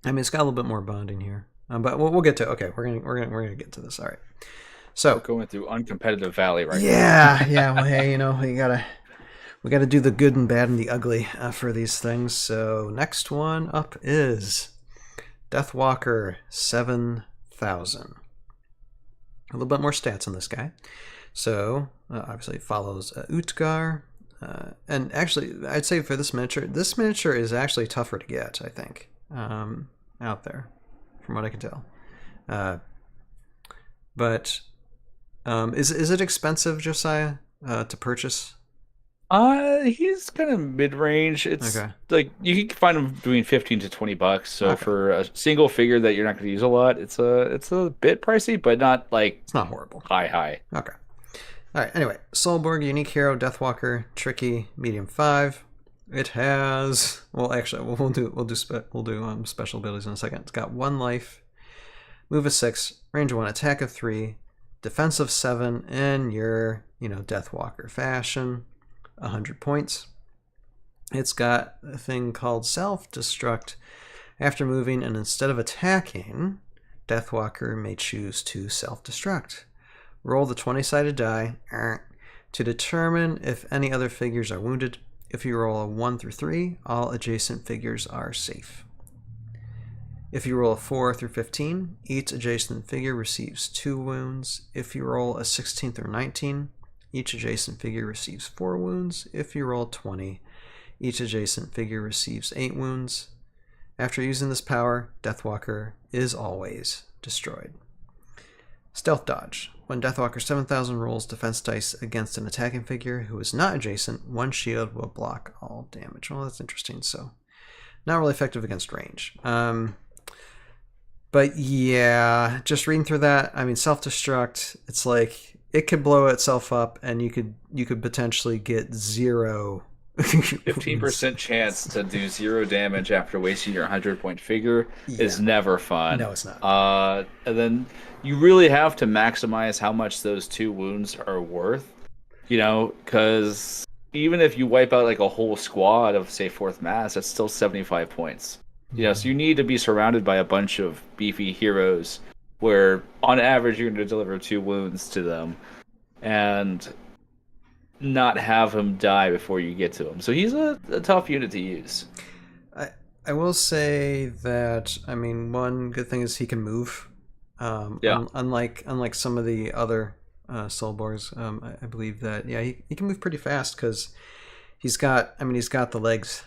I mean, it's got a little bit more bonding here, but we'll get to. Okay, we're gonna get to this. All right. So going through uncompetitive valley right now. Yeah. Well, hey, you know, we gotta do the good and bad and the ugly for these things. So next one up is Deathwalker 7000. A little bit more stats on this guy. So obviously it follows Utgar, and actually I'd say for this miniature is actually tougher to get. I think out there, from what I can tell. But is it expensive, Josiah, to purchase? He's kind of mid-range. It's okay. Like you can find him between $15 to $20. So for a single figure that you're not going to use a lot, it's a bit pricey, but not like it's not horrible. High. Okay. All right. Anyway, Solborg, unique hero, Deathwalker, tricky, medium 5. It has actually we'll do special abilities in a second. It's got 1 life, move of 6, range of 1, attack of 3, defense of 7 in your Deathwalker fashion. 100 points. It's got a thing called self-destruct. After moving and instead of attacking, Deathwalker may choose to self-destruct. Roll the 20-sided die to determine if any other figures are wounded. If you roll a 1 through 3, all adjacent figures are safe. If you roll a 4 through 15, each adjacent figure receives 2 wounds. If you roll a 16 through 19, each adjacent figure receives 4 wounds. If you roll 20, each adjacent figure receives 8 wounds. After using this power, Deathwalker is always destroyed. Stealth dodge. When Deathwalker 7000 rolls defense dice against an attacking figure who is not adjacent, 1 shield will block all damage. Well, that's interesting. So, not really effective against range. But yeah, just reading through that, I mean, self-destruct, it's like it could blow itself up, and you could potentially get 0. 15% chance to do 0 damage after wasting your 100-point figure is never fun. No, it's not. And then you really have to maximize how much those 2 wounds are worth, because even if you wipe out like a whole squad of, say, 4th Mass, that's still 75 points. So you need to be surrounded by a bunch of beefy heroes where on average you're going to deliver 2 wounds to them and not have him die before you get to him. So he's a tough unit to use. I will say that, I mean, one good thing is he can move. Unlike some of the other Soulborgs, I believe that he can move pretty fast because he's got the legs,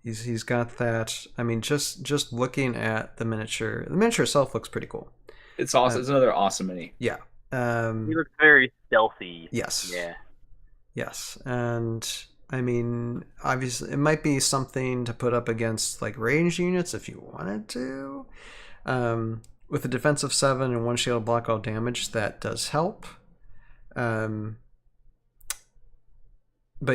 He's got that. I mean, just looking at the miniature itself looks pretty cool. It's awesome. It's another awesome mini. Yeah. He looks very stealthy. Yes. Yeah. Yes, and I mean, obviously, it might be something to put up against like ranged units if you wanted to. With a defense of 7 and 1 shield to block all damage, that does help. But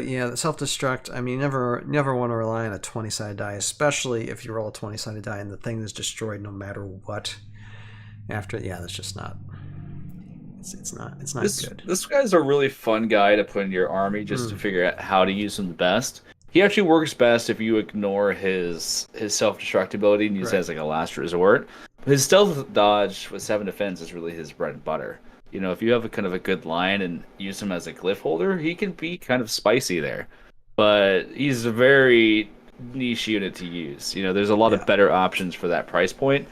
yeah, the self-destruct, I mean, you never want to rely on a 20-sided die, especially if you roll a 20-sided die and the thing is destroyed no matter what. That's just not... It's not good. This guy's a really fun guy to put in your army just to figure out how to use him the best. He actually works best if you ignore his self-destruct ability and use it as like a last resort. His stealth dodge with 7 defense is really his bread and butter. If you have a kind of a good line and use him as a glyph holder, he can be kind of spicy there. But he's a very niche unit to use. There's a lot of better options for that price point.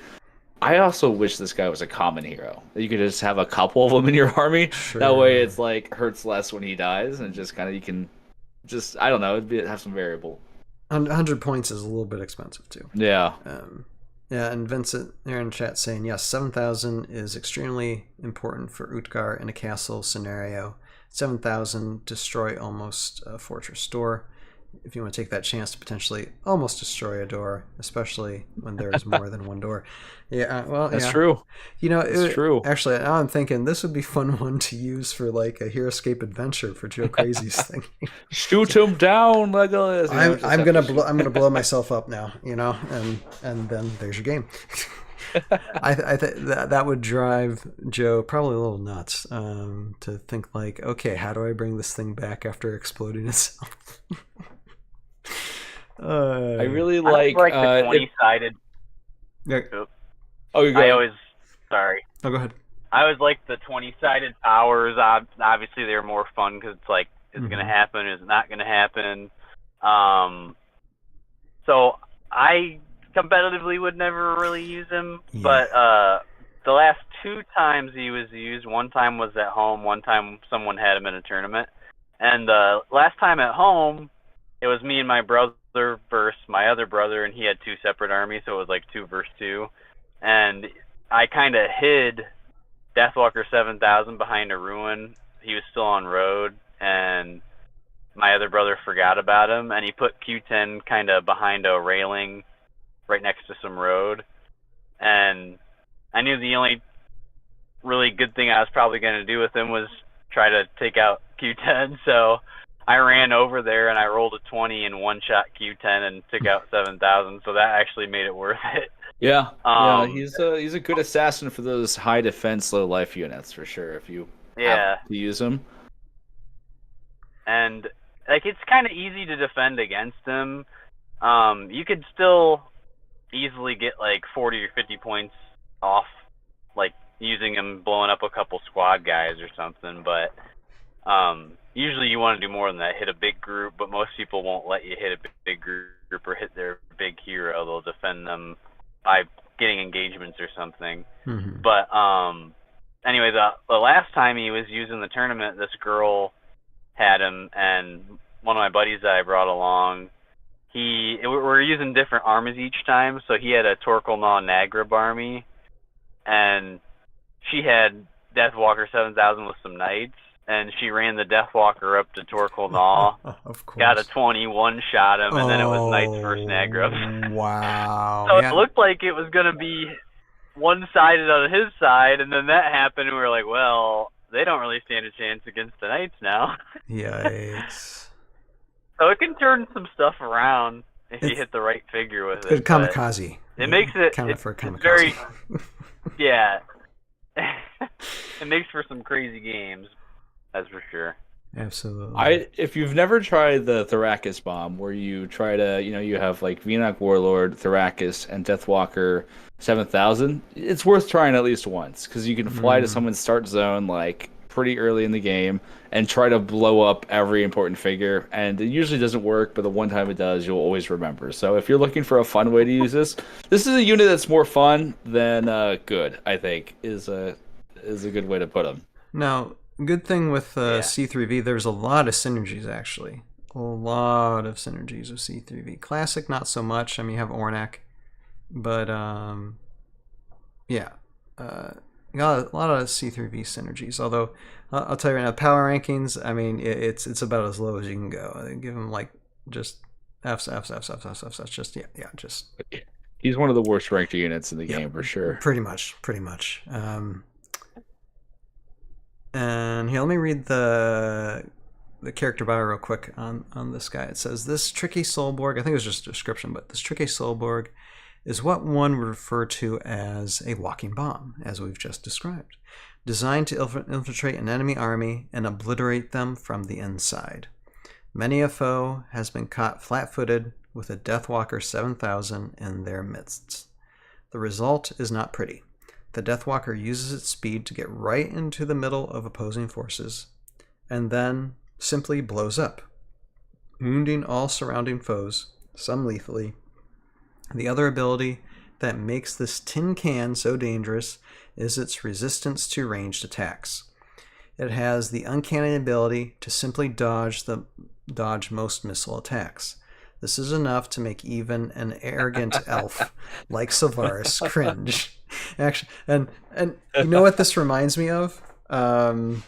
I also wish this guy was a common hero. You could just have a couple of them in your army. Sure. That way it's like hurts less when he dies and just kind of you can just, I don't know, have some variable. 100 points is a little bit expensive too. Yeah. And Vincent there in chat saying, yes, 7,000 is extremely important for Utgar in a castle scenario. 7,000 destroy almost a fortress door. If you want to take that chance to potentially almost destroy a door, especially when there is more than one door. Yeah, well, that's true. It's true. Actually, now I'm thinking this would be a fun one to use for like a Heroscape adventure for Joe Crazy's thing. Shoot him down, Legolas. I'm gonna blow myself up now, and then there's your game. I think that would drive Joe probably a little nuts to think like, okay, how do I bring this thing back after exploding itself? I really like the 20-sided. Yeah. Oops. Oh, you I always, sorry. Oh, go ahead. I always like the 20-sided towers. Obviously, they're more fun because it's like, is it going to happen? Is it not going to happen? So I competitively would never really use him, but the last 2 times he was used, one time was at home, one time someone had him in a tournament. And last time at home, it was me and my brother versus my other brother, and he had 2 separate armies, so it was like 2 versus 2. And I kind of hid Deathwalker 7000 behind a ruin. He was still on road, and my other brother forgot about him, and he put Q10 kind of behind a railing right next to some road. And I knew the only really good thing I was probably going to do with him was try to take out Q10, so I ran over there and I rolled a 20 and one-shot Q10 and took out 7000, so that actually made it worth it. Yeah, he's a good assassin for those high defense, low life units for sure. If you have to use him, and like it's kind of easy to defend against him. You could still easily get like 40 or 50 points off, like using him blowing up a couple squad guys or something. But usually you want to do more than that. Hit a big group, but most people won't let you hit a big group or hit their big hero. They'll defend them by getting engagements or something. But anyway, the last time he was used in the tournament, this girl had him, and one of my buddies that I brought along, we're using different armies each time, so he had a Torkelnaw Nagrib army, and she had Deathwalker 7000 with some knights, and she ran the Deathwalker up to Torkelnaw, of course. got a 21, shot him, and then it was Knights versus Nagrib. Wow. So it looked like it was going to be one-sided on his side, and then that happened, and we were like, well, they don't really stand a chance against the Knights now. Yikes. So it can turn some stuff around if you hit the right figure with it. Good kamikaze. It makes it, for a kamikaze. it's very, yeah. It makes for some crazy games, that's for sure. Absolutely. If you've never tried the Thrakus bomb, where you try to, you have like Venok Warlord, Thrakus, and Deathwalker 7000, it's worth trying at least once, because you can fly to someone's start zone like pretty early in the game and try to blow up every important figure, and it usually doesn't work, but the one time it does, you'll always remember. So if you're looking for a fun way to use this is a unit that's more fun than good, I think, is a good way to put them. Now, good thing with C3V, there's a lot of synergies, actually. A lot of synergies with C3V. Classic, not so much. I mean, you have Ornak. But, yeah. You got a lot of C3V synergies. Although, I'll tell you right now, power rankings, I mean, it's about as low as you can go. I give them, like, just F's. Just, yeah, just... He's one of the worst ranked units in the game, for sure. Pretty much. And here, let me read the character bio real quick on this guy. It says, this tricky Soulborg, I think it was just a description, but this tricky Soulborg is what one would refer to as a walking bomb, as we've just described, designed to infiltrate an enemy army and obliterate them from the inside. Many a foe has been caught flat-footed with a Deathwalker 7000 in their midst. The result is not pretty. The Deathwalker uses its speed to get right into the middle of opposing forces, and then simply blows up, wounding all surrounding foes, some lethally. The other ability that makes this tin can so dangerous is its resistance to ranged attacks. It has the uncanny ability to simply dodge most missile attacks. This is enough to make even an arrogant elf like Sylvaris cringe. Actually, and you know what this reminds me of? Lord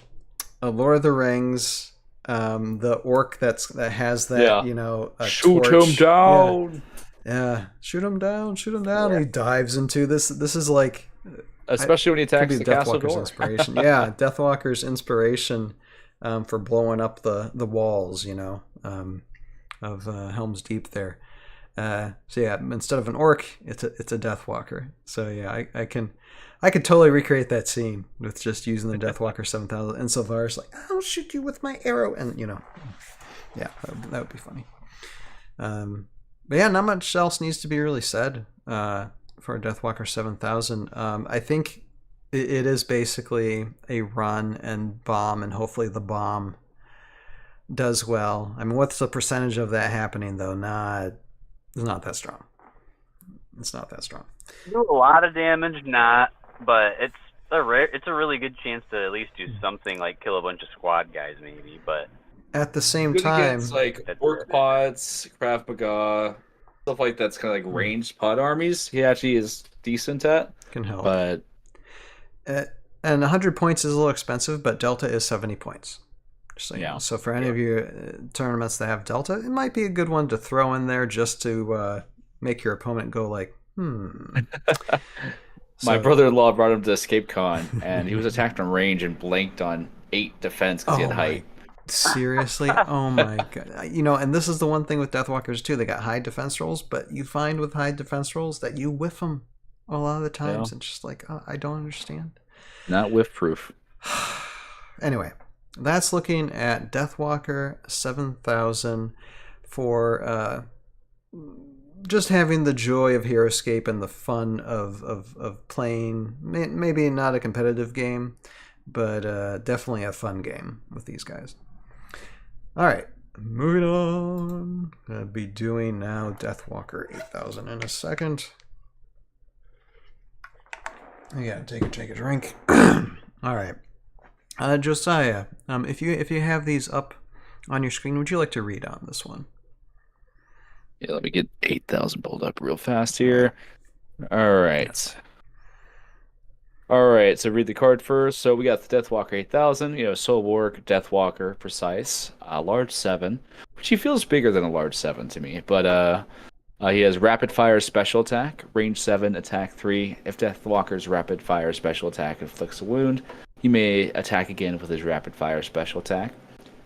of the Rings, the orc that has that shoot torch. Him down. Yeah, shoot him down. Yeah. He dives into this. This is like, especially when he attacks the castle door. Inspiration. Yeah, Deathwalker's inspiration for blowing up the walls. Of Helm's Deep there. So yeah, instead of an orc, it's a Deathwalker. So yeah, I can totally recreate that scene with just using the Deathwalker 7000 and Sylvaris like, I'll shoot you with my arrow, and yeah, that would be funny. But yeah, not much else needs to be really said. for Deathwalker 7000. I think it is basically a run and bomb, and hopefully the bomb does well. I mean, what's the percentage of that happening though? It's not that strong. It's not that strong. Do a lot of damage, but it's a really good chance to at least do something like kill a bunch of squad guys, maybe. But at the same good time, against, like orc pods, Krav Maga, stuff like that's kind of like ranged pod armies. He actually is decent at. Can help, but and 100 points is a little expensive, but Delta is 70 points. So, yeah. So for any of you tournaments that have Delta, it might be a good one to throw in there just to make your opponent go like, My brother-in-law brought him to Escape Con, and he was attacked on range and blanked on 8 defense because he had height. Seriously? Oh my god. You know, and this is the one thing with Deathwalkers too. They got high defense rolls, but you find with high defense rolls that you whiff them a lot of the times. It's just like, I don't understand. Not whiff proof. Anyway, that's looking at Deathwalker 7000 for just having the joy of Heroscape and the fun of playing. Maybe not a competitive game, but definitely a fun game with these guys. All right, moving on. Gonna be doing now Deathwalker 8000 in a second. I gotta take a drink. All right, Josiah. If you have these up on your screen, would you like to read on this one? Yeah, let me get 8000 pulled up real fast here. All right. All right, so read the card first. So we got the Deathwalker 8000, Soul Work, Deathwalker, Precise, large 7, which he feels bigger than a large 7 to me. But he has Rapid Fire Special Attack, Range 7, Attack 3. If Deathwalker's Rapid Fire Special Attack inflicts a wound, he may attack again with his Rapid Fire Special Attack.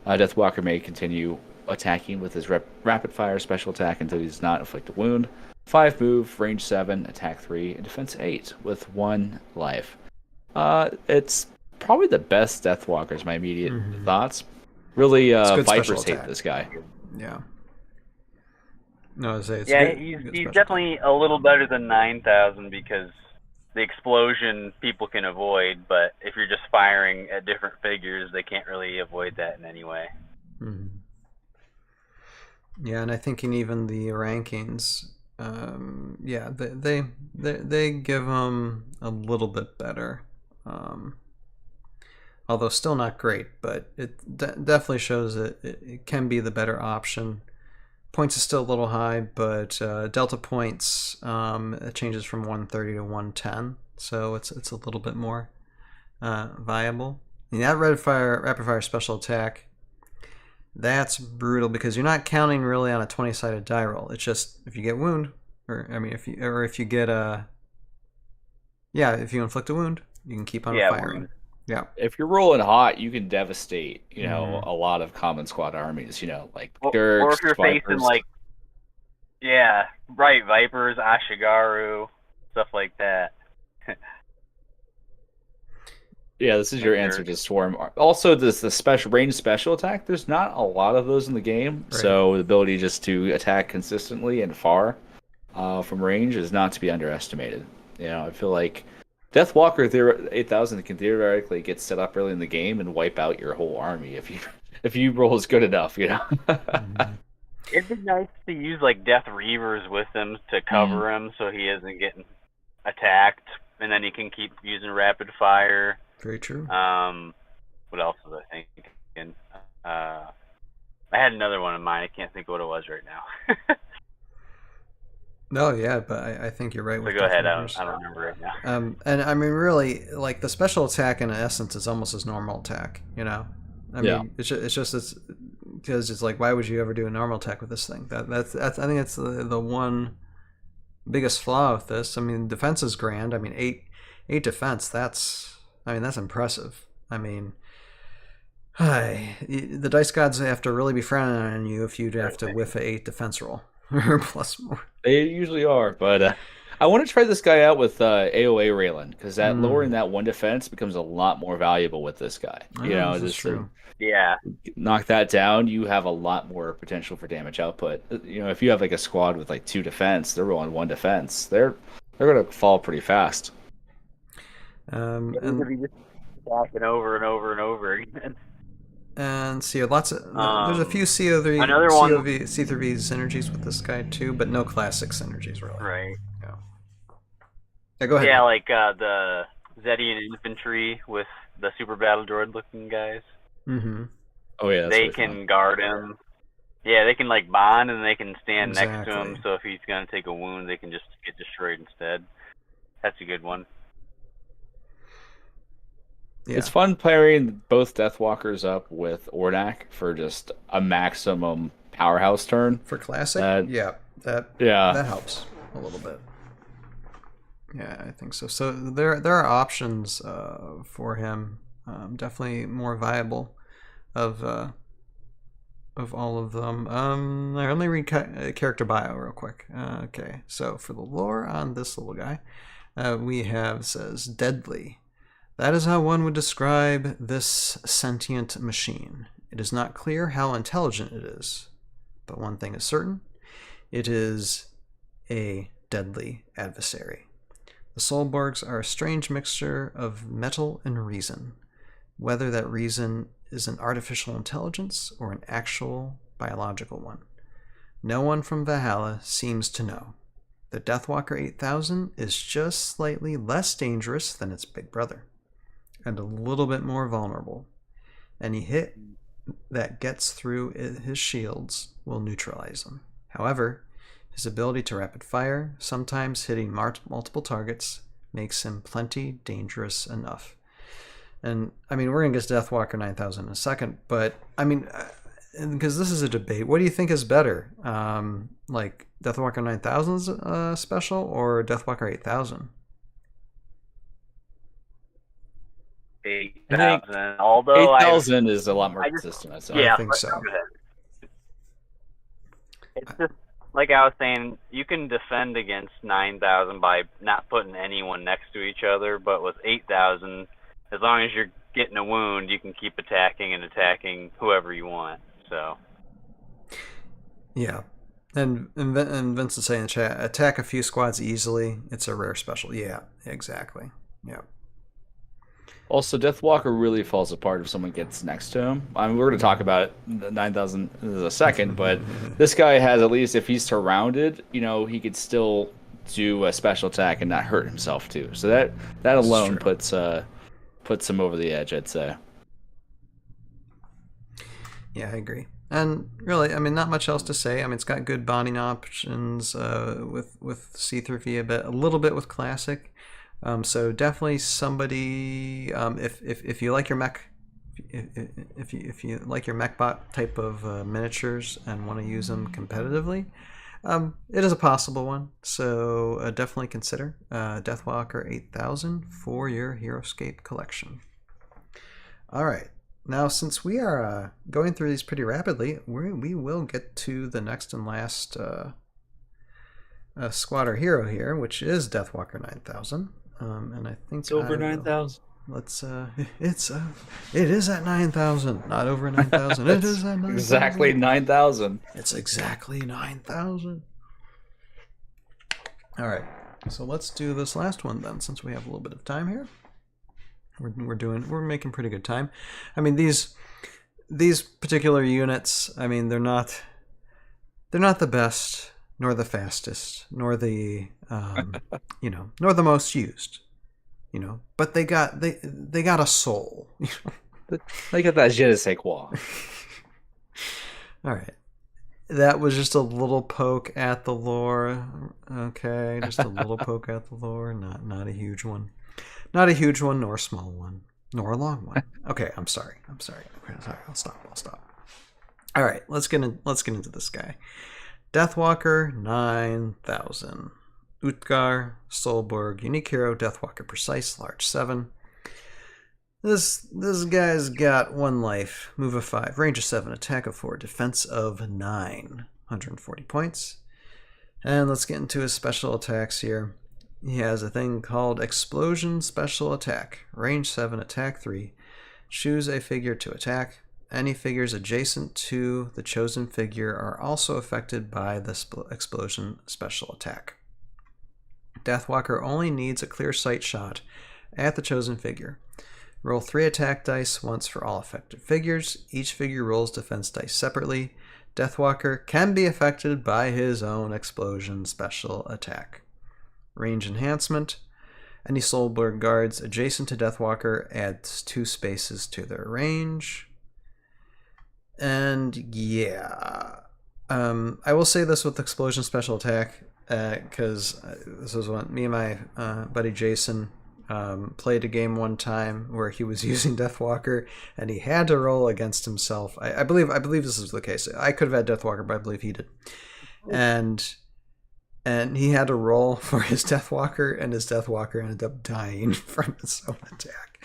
Deathwalker may continue attacking with his Rapid Fire Special Attack until he does not inflict a wound. 5 move, range 7, attack 3, and defense 8 with 1 life. It's probably the best Deathwalker is my immediate thoughts. Really, Vipers hate this guy. Yeah. No, it's he's good definitely a little better than 9000 because the explosion people can avoid, but if you're just firing at different figures, they can't really avoid that in any way. Mm-hmm. Yeah, and I think in even the rankings, they give them a little bit better, although still not great. But it definitely shows that it can be the better option. Points is still a little high, but Delta points it changes from 130 to 110, so it's a little bit more viable. And that rapid fire special attack. That's brutal because you're not counting really on a 20-sided die roll. It's just if you get wound, if you inflict a wound, you can keep on firing. Wound. Yeah. If you're rolling hot, you can devastate, a lot of common squad armies, like Dirks, or if you're facing Vipers, Ashigaru, stuff like that. Yeah, this is your answer to Swarm. Also, the range special attack, there's not a lot of those in the game, right. So the ability just to attack consistently and far from range is not to be underestimated. I feel like Deathwalker 8000 can theoretically get set up early in the game and wipe out your whole army if you roll is good enough. Mm-hmm. It'd be nice to use Death Reavers with him to cover him so he isn't getting attacked, and then he can keep using rapid fire. Very true. What else was I thinking? I had another one in mind. I can't think of what it was right now. No, yeah, but I think you're right. So go ahead. I don't remember right now. And I mean, really, the special attack in essence is almost his normal attack. I mean, it's just because it's why would you ever do a normal attack with this thing? That's I think that's the one biggest flaw with this. I mean, defense is grand. I mean, eight defense. That's impressive. I mean, the dice gods have to really be frowning on you if you'd have to whiff a 8 defense roll or plus more. They usually are, but I want to try this guy out with AOA Raylan because that lowering that 1 defense becomes a lot more valuable with this guy. That's true. Yeah. Knock that down, you have a lot more potential for damage output. If you have a squad with 2 defense, they're rolling 1 defense. They're They're gonna fall pretty fast. And just stacking over and over and over again. And see, lots of there's a few CoV another one- C3V synergies with this guy too, but no classic synergies really. Right. Yeah, go ahead. Yeah, like the Zedian infantry with the super battle droid looking guys. Mm-hmm. Oh yeah, that's they really can fun. guard him. Yeah, they can like bond and they can stand next to Exactly. him. So if he's gonna take a wound, they can just get destroyed instead. That's a good one. Yeah. It's fun pairing both Deathwalkers up with Ordak for just a maximum powerhouse turn. For classic, that helps a little bit. Yeah, I think so. So there are options for him. Definitely more viable of all of them. Let me read character bio real quick. Okay, so for the lore on this little guy, we have says deadly. That is how one would describe this sentient machine. It is not clear how intelligent it is, but one thing is certain: it is a deadly adversary. The Soulborgs are a strange mixture of metal and reason. Whether that reason is an artificial intelligence or an actual biological one, no one from Valhalla seems to know. The Deathwalker 8000 is just slightly less dangerous than its big brother, and a little bit more vulnerable. Any hit that gets through his shields will neutralize him. However, his ability to rapid fire, sometimes hitting multiple targets, makes him plenty dangerous enough. And I mean, we're going to get to Deathwalker 9000 in a second, but I mean, because this is a debate, what do you think is better? Like Deathwalker 9000's special or Deathwalker 8000? 8,000. Although 8,000 is a lot more consistent. I think so. It's just like I was saying, you can defend against 9,000 by not putting anyone next to each other, but with 8,000, as long as you're getting a wound, you can keep attacking and attacking whoever you want. So. Yeah. And Vince is saying in the chat, attack a few squads easily. It's a rare special. Yeah, exactly. Yeah. Also, Deathwalker really falls apart if someone gets next to him. I mean, we're going to talk about it, 9,000 in a second, but this guy has, at least if he's surrounded, he could still do a special attack and not hurt himself too. So that alone puts him over the edge, I'd say. Yeah, I agree. And really, I mean, not much else to say. I mean, it's got good bonding options with C3V a little bit with Classic. So definitely somebody, if you like your mech, if you like your mechbot type of miniatures and want to use them competitively, it is a possible one. So definitely consider Deathwalker 8000 for your Heroscape collection. All right. Now, since we are going through these pretty rapidly, we will get to the next and last squad or hero here, which is Deathwalker 9000. And I think it's over 9,000. Let's it is at 9,000, not over 9,000. It is at 9,000. Exactly 9,000. It's exactly 9,000. All right, so let's do this last one then, since we have a little bit of time here. We're making pretty good time. I mean, these particular units, I mean, they're not the best, nor the fastest, nor the nor the most used, but they got a soul. They got that je ne sais quoi. All right, that was just a little poke at the lore. Okay, just a little poke at the lore, not a huge one. Not a huge one, nor a small one, nor a long one. Okay, I'm sorry. Okay, sorry. I'll stop. All right, let's get into this guy. Deathwalker 9000. Utgar, Solborg, Unique Hero, Deathwalker Precise, Large 7. This guy's got 1 life, move of 5, range of 7, attack of 4, defense of 9, 140 points. And let's get into his special attacks here. He has a thing called Explosion Special Attack. Range 7, attack 3. Choose a figure to attack. Any figures adjacent to the chosen figure are also affected by the Explosion Special Attack. Deathwalker only needs a clear sight shot at the chosen figure. Roll 3 attack dice once for all affected figures. Each figure rolls defense dice separately. Deathwalker can be affected by his own explosion special attack. Range enhancement. Any Soulborn guards adjacent to Deathwalker adds 2 spaces to their range. And yeah, I will say this with explosion special attack, because this was when me and my buddy Jason played a game one time where he was using Deathwalker and he had to roll against himself. I believe this is the case. I could have had Deathwalker, but I believe he did. And he had to roll for his Deathwalker, and his Deathwalker ended up dying from his own attack.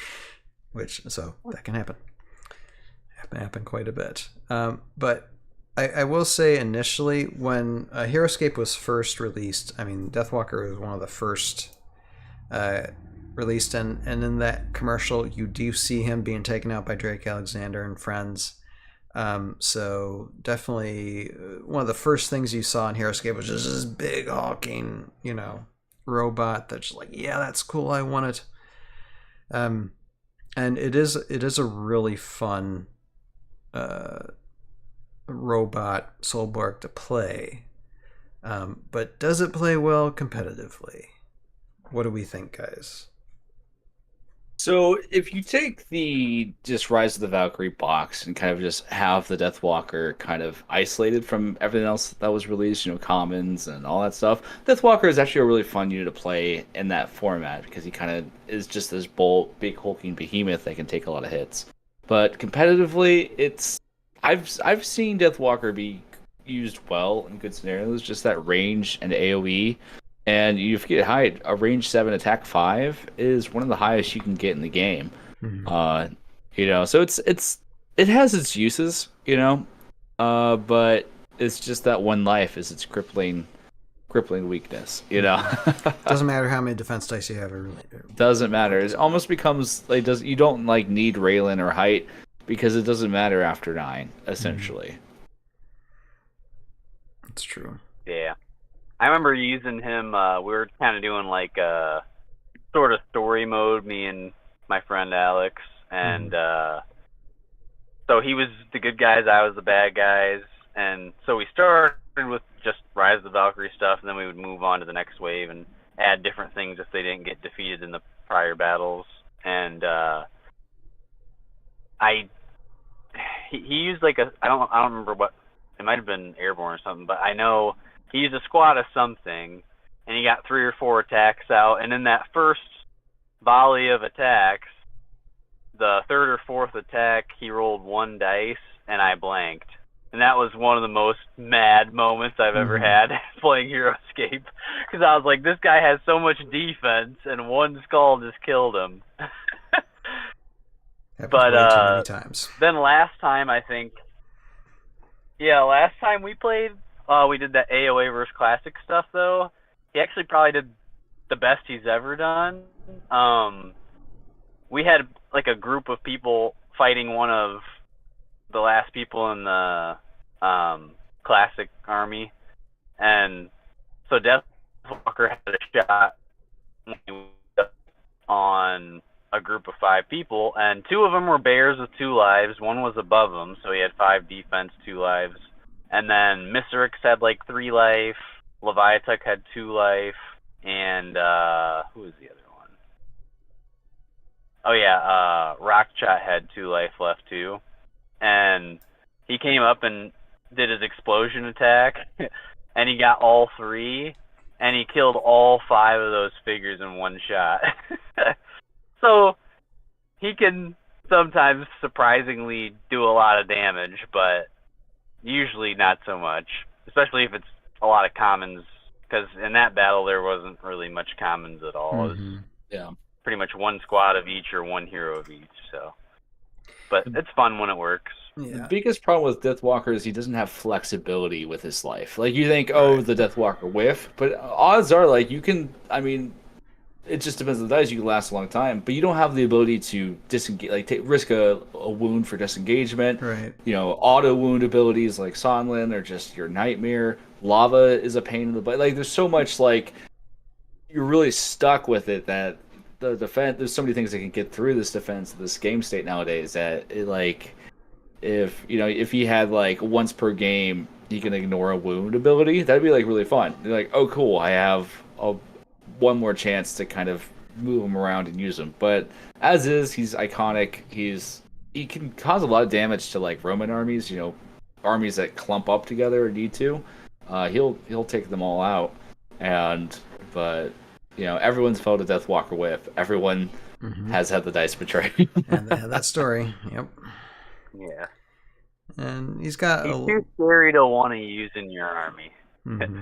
So that can happen. Happen quite a bit. But I will say initially, when Heroscape was first released, I mean, Deathwalker was one of the first released, and in that commercial, you do see him being taken out by Drake Alexander and friends. So definitely one of the first things you saw in Heroscape was just this big hulking, robot that's just like, yeah, that's cool, I want it. And it is a really fun robot Soulborg to play. But does it play well competitively? What do we think, guys? So if you take the just Rise of the Valkyrie box and kind of just have the Deathwalker kind of isolated from everything else that was released, commons and all that stuff, Deathwalker is actually a really fun unit to play in that format because he kind of is just this big hulking behemoth that can take a lot of hits. But competitively, I've seen Deathwalker be used well in good scenarios, just that range and AoE. And you forget height. A range 7 attack 5 is one of the highest you can get in the game. Mm-hmm. So it has its uses, but it's just that one life is its crippling weakness, Doesn't matter how many defense dice you have, it really doesn't matter. It almost becomes you don't need Raylan or height because it doesn't matter after 9, essentially. It's true. Yeah. I remember using him, we were kind of doing a sort of story mode, me and my friend Alex, and so he was the good guys, I was the bad guys, and so we started with just Rise of the Valkyrie stuff, and then we would move on to the next wave and add different things if they didn't get defeated in the prior battles, and he used I don't remember what, it might have been Airborne or something, but I know he used a squad of something, and he got 3 or 4 attacks out, and in that first volley of attacks, the 3rd or 4th attack, he rolled 1 dice, and I blanked. And that was one of the most mad moments I've ever had playing Heroscape, because I was like, this guy has so much defense, and 1 skull just killed him. But way too many times. Then last time we played, we did that AOA versus Classic stuff, though. He actually probably did the best he's ever done. We had, a group of people fighting one of the last people in the Classic army. And so Deathwalker had a shot on a group of 5 people, and 2 of them were bears with 2 lives. 1 was above him, so he had 5 defense, 2 lives. And then Miserix had 3 life, Leviathan had 2 life, and who was the other one? Oh yeah, Rockshot had 2 life left too. And he came up and did his explosion attack, and he got all 3, and he killed all 5 of those figures in 1 shot. So he can sometimes surprisingly do a lot of damage, but usually not so much, especially if it's a lot of commons, because in that battle there wasn't really much commons at all. It was pretty much 1 squad of each or 1 hero of each. So, but it's fun when it works. Yeah. The biggest problem with Deathwalker is he doesn't have flexibility with his life. You think, oh, the Deathwalker whiff, but odds are you can. I mean, it just depends on the dice. You can last a long time, but you don't have the ability to disengage, risk a wound for disengagement. Right. Auto wound abilities like Sonlin or just your Nightmare. Lava is a pain in the butt. There's so much you're really stuck with it that the defense. There's so many things that can get through this defense, this game state nowadays. That it, like, if he had like once per game, he can ignore a wound ability. That'd be like really fun. You're like, oh cool, I have one more chance to kind of move him around and use him. But as is, he's iconic. He can cause a lot of damage to like Roman armies. Armies that clump up together or need to. He'll take them all out. But everyone's felt a Deathwalker whip. Everyone has had the dice betrayed. And that story. Yep. Yeah. And he's too scary to want to use in your army. Mm-hmm.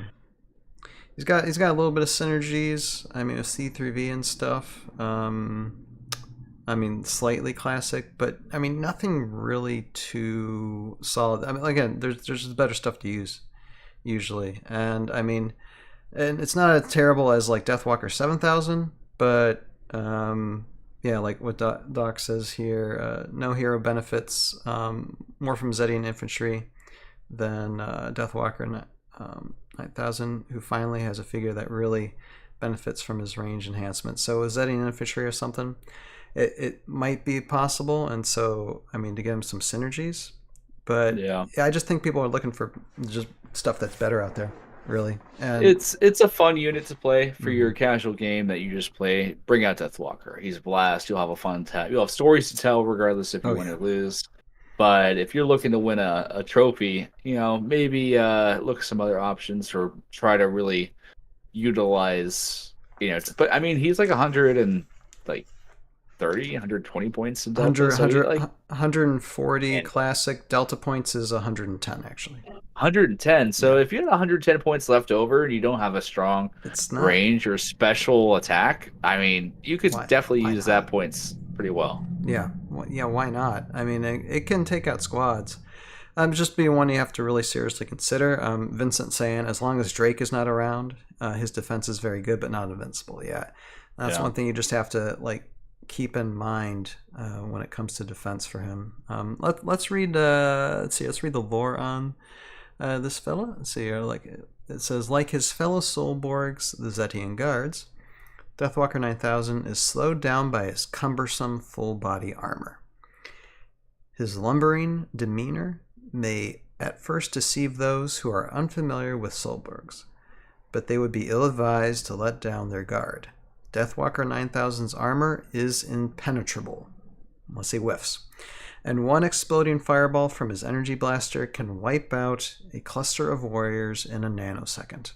He's got a little bit of synergies. I mean, with C3V and stuff. Slightly classic, but nothing really too solid. Again, there's just better stuff to use usually, and and it's not as terrible as like Deathwalker 7000, but like what Doc says here, no hero benefits more from Zedian infantry than Deathwalker 9000, who finally has a figure that really benefits from his range enhancement. So with Zedian infantry or something, it might be possible, and so to get him some synergies. But yeah, I just think people are looking for just stuff that's better out there, really. And it's a fun unit to play for your casual game that you just play. Bring out Deathwalker. He's a blast. You'll have a fun time. You'll have stories to tell regardless if you win or lose. But if you're looking to win a trophy, maybe look at some other options or try to really utilize, but he's like 120 points in Delta. 140 classic. Delta points is 110 actually. 110. So if you had 110 points left over and you don't have a strong range or special attack, you could definitely use that points pretty well. Yeah. Why not? It can take out squads. Just be one you have to really seriously consider. Vincent saying, as long as Drake is not around, his defense is very good, but not invincible. Yeah, that's one thing you just have to keep in mind when it comes to defense for him. Let's read. Let's read the lore on this fella. Let's see here. It says, like his fellow Soulborgs, the Zetian guards, Deathwalker 9000 is slowed down by his cumbersome full body armor. His lumbering demeanor may at first deceive those who are unfamiliar with Soulborgs, but they would be ill-advised to let down their guard. Deathwalker 9000's armor is impenetrable, unless he whiffs, and one exploding fireball from his energy blaster can wipe out a cluster of warriors in a nanosecond.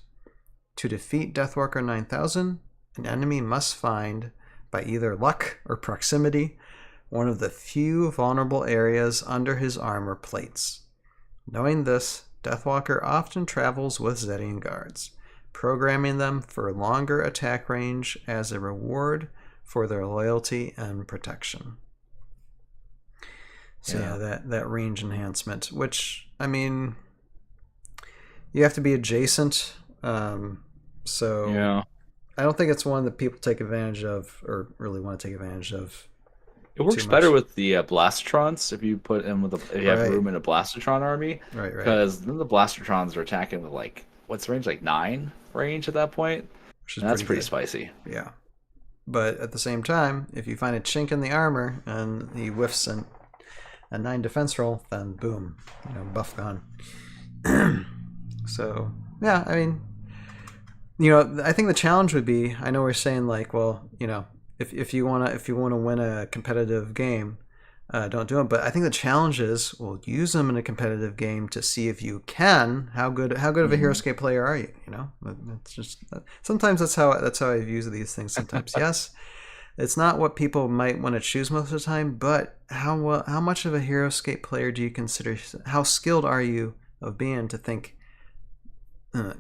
To defeat Deathwalker 9000, an enemy must find, by either luck or proximity, one of the few vulnerable areas under his armor plates. Knowing this, Deathwalker often travels with Zedian guards, programming them for longer attack range as a reward for their loyalty and protection. So that range enhancement, which, you have to be adjacent, so I don't think it's one that people take advantage of or really want to take advantage of. It works better with the Blastotrons if you put him with if you have room in a Blastotron army. Right. Because then the Blastotrons are attacking with what's the range, 9 range at that point? That's pretty spicy. Yeah. But at the same time, if you find a chink in the armor and he whiffs a 9 defense roll, then boom, buff gone. So yeah, I think the challenge would be, I know we're saying if you want to win a competitive game, don't do it. But I think the challenge is, use them in a competitive game to see if you can. How good of a Heroscape player are you? It's just sometimes that's how I view these things. Sometimes yes, it's not what people might want to choose most of the time, but how much of a Heroscape player do you consider? How skilled are you of being to think,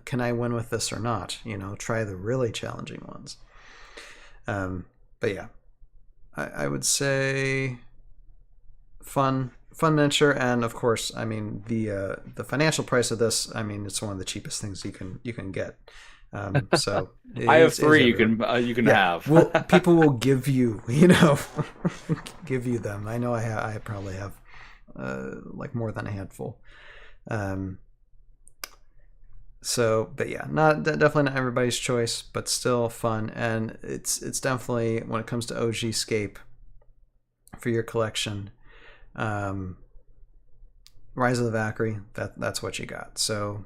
can I win with this or not? Try the really challenging ones. But yeah, I would say fun miniature, and of course, the financial price of this, it's one of the cheapest things you can get. So I have 3 you can have. People will give you, give you them. I know I probably have more than a handful. So, but yeah, definitely not everybody's choice, but still fun. And it's definitely, when it comes to OG Scape for your collection, Rise of the Valkyrie, that's what you got. So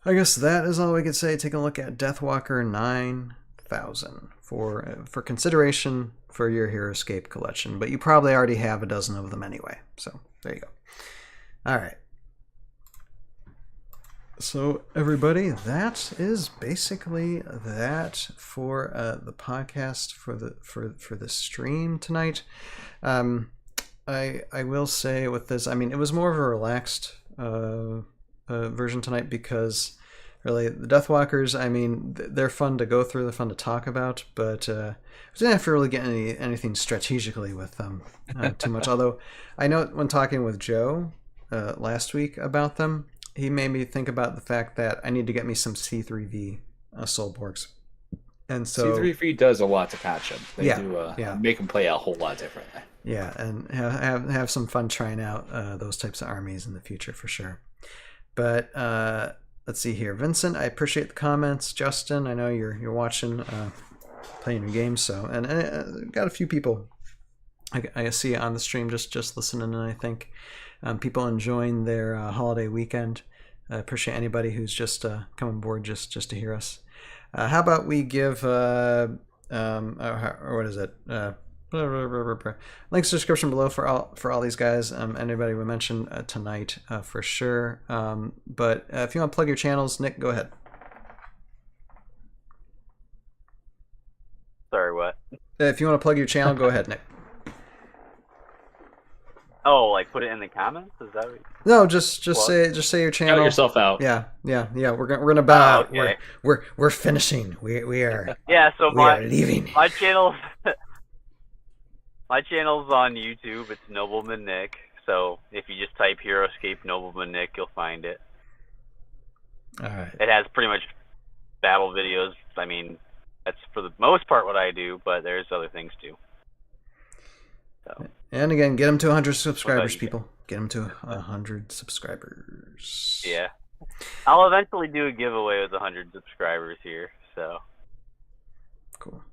I guess that is all we could say. Take a look at Deathwalker 9000 for consideration for your Heroscape collection, but you probably already have a dozen of them anyway. So there you go. All right. So everybody, that is basically that for the podcast for the stream tonight. I will say with this, I mean, it was more of a relaxed version tonight because really the Deathwalkers, I mean, they're fun to go through, they're fun to talk about, but I didn't have to really get anything strategically with them too much. Although I know when talking with Joe last week about them, he made me think about the fact that I need to get me some C3V Soulborgs. And so C3V does a lot to patch them. They do yeah. make them play a whole lot differently. Yeah, and have some fun trying out those types of armies in the future for sure. But let's see here. Vincent, I appreciate the comments. Justin, I know you're watching, playing your games, so and got a few people I see on the stream just listening, and I think people enjoying their holiday weekend. I appreciate anybody who's just coming aboard just to hear us. How about we give or what is it? Links to description below for all these guys. Anybody we mentioned tonight for sure. But if you want to plug your channels, Nick, go ahead. Sorry, what? If you want to plug your channel, go ahead, Nick. Oh, like put it in the comments? Is that what? No, just say your channel. Count yourself out. Yeah. We're gonna bow out. Okay. We're finishing. We are. Yeah. So we are leaving. My channel. My channel's on YouTube. It's Nobleman Nick. So if you just type Heroscape Nobleman Nick, you'll find it. All right. It has pretty much battle videos. I mean, that's for the most part what I do, but there's other things too. So. And again, get them to 100 subscribers, people. Get them to 100 subscribers. Yeah. I'll eventually do a giveaway with 100 subscribers here, so. Cool.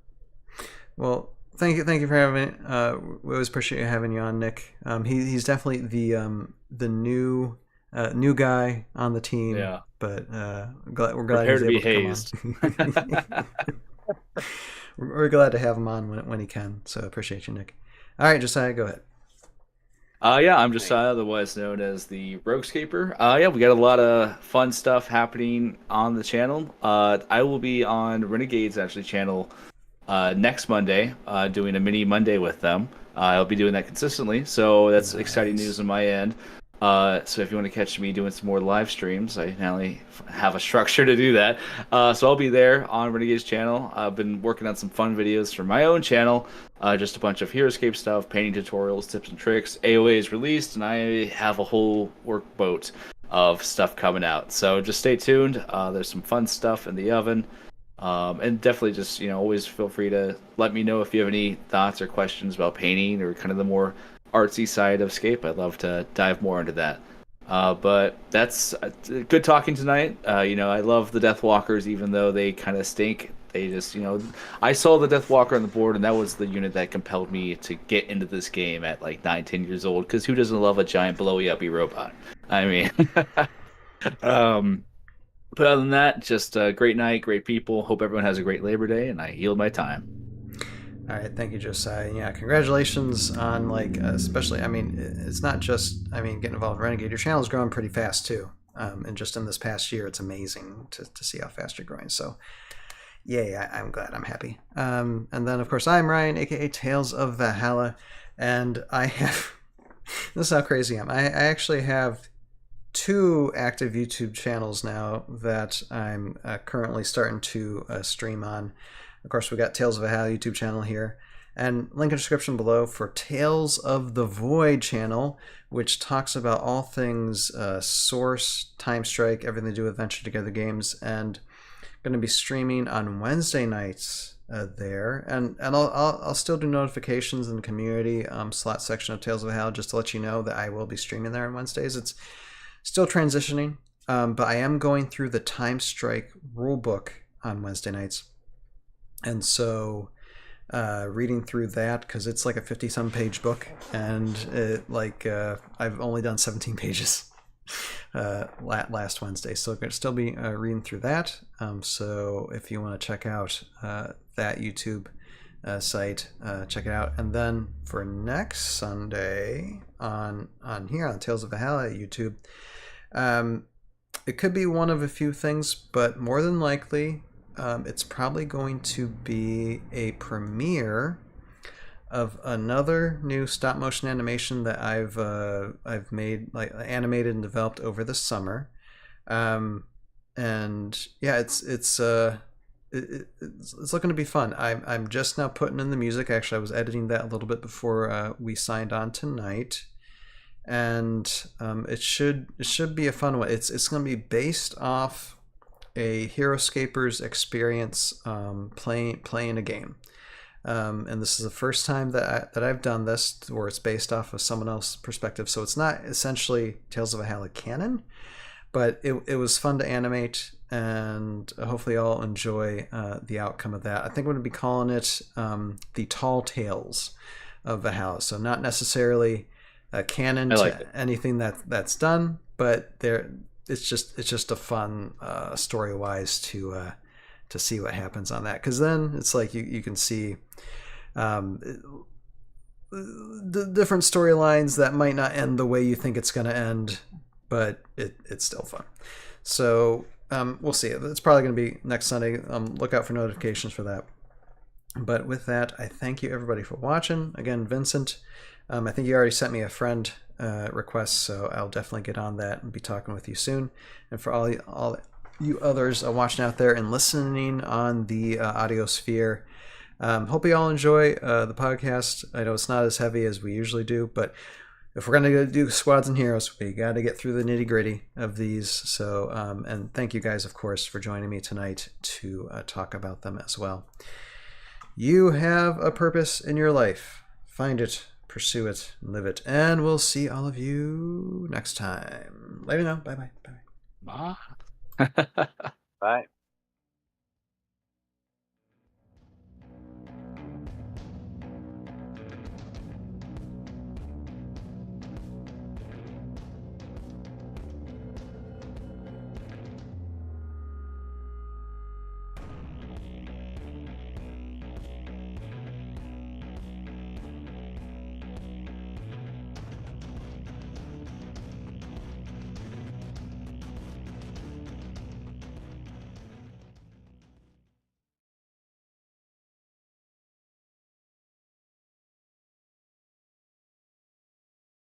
Well, thank you for having me. We always appreciate having you on, Nick. He's definitely the new guy on the team. Yeah. But we're glad he's able to come on. We're glad to have him on when he can. So appreciate you, Nick. All right, Josiah, go ahead. Yeah, I'm Josiah, otherwise known as the Roguescaper. Yeah, we got a lot of fun stuff happening on the channel. I will be on Renegade's channel next Monday, doing a mini Monday with them. I'll be doing that consistently, so that's exciting news on my end. So if you want to catch me doing some more live streams, I finally have a structure to do that. So I'll be there on Renegade's channel. I've been working on some fun videos for my own channel. Just a bunch of Heroscape stuff, painting tutorials, tips and tricks. AOA is released, and I have a whole workboat of stuff coming out. So just stay tuned. There's some fun stuff in the oven. And definitely just, always feel free to let me know if you have any thoughts or questions about painting or kind of the more artsy side of Scape. I'd love to dive more into that. But that's good talking tonight. I love the Deathwalkers, even though they kind of stink. They just, I saw the Deathwalker on the board, and that was the unit that compelled me to get into this game at like 9-10 years old, because who doesn't love a giant blowy-uppy robot? I mean, but other than that, just a great night, great people. Hope everyone has a great Labor Day, and I yield my time. All right, thank you, Josiah. Yeah, congratulations on, especially, it's not just, getting involved in Renegade. Your channel's growing pretty fast, too. And just in this past year, it's amazing to see how fast you're growing. So, yay, I'm glad. I'm happy. And then, of course, I'm Ryan, a.k.a. Tales of Valhalla. And I have, this is how crazy I am. I actually have 2 active YouTube channels now that I'm currently starting to stream on. Of course, we got Tales of Valhalla YouTube channel here, and link in the description below for Tales of the Void channel, which talks about all things Source, Time Strike, everything to do with Venture Together games, and going to be streaming on Wednesday nights there, and I'll still do notifications in the community slot section of Tales of Valhalla just to let you know that I will be streaming there on Wednesdays. It's still transitioning but I am going through the Time Strike rulebook on Wednesday nights. And so reading through that, because it's like a 50-some page book, and I've only done 17 pages last Wednesday. So I'm going to still be reading through that. So if you want to check out that YouTube site, check it out. And then for next Sunday on here on Tales of Valhalla YouTube, it could be one of a few things, but more than likely it's probably going to be a premiere of another new stop motion animation that I've made, like animated and developed over the summer. And yeah, it's looking to be fun. I'm just now putting in the music. Actually, I was editing that a little bit before we signed on tonight, and it should be a fun one. It's going to be based off a Heroscapers experience, playing a game. And this is the first time that I've done this, where it's based off of someone else's perspective. So it's not essentially Tales of Valhalla canon, but it was fun to animate, and hopefully y'all enjoy the outcome of that. I think I'm going to be calling it the Tall Tales of Valhalla. So not necessarily canon to anything that's done, but it's just a fun story wise to see what happens on that, because then it's like you can see the different storylines that might not end the way you think it's going to end, but it's still fun. So we'll see. It's probably going to be next Sunday. Look out for notifications for that. But with that, I thank you everybody for watching. Again, Vincent, I think you already sent me a friend request, so I'll definitely get on that and be talking with you soon. And for all you others watching out there and listening on the audio sphere, hope you all enjoy the podcast. I know it's not as heavy as we usually do, but if we're going to do Squads and Heroes, we got to get through the nitty-gritty of these. So and thank you guys, of course, for joining me tonight to talk about them as well. You have a purpose in your life. Find it, pursue it, live it, and we'll see all of you next time. Later now. Bye-bye. Bye. Bye.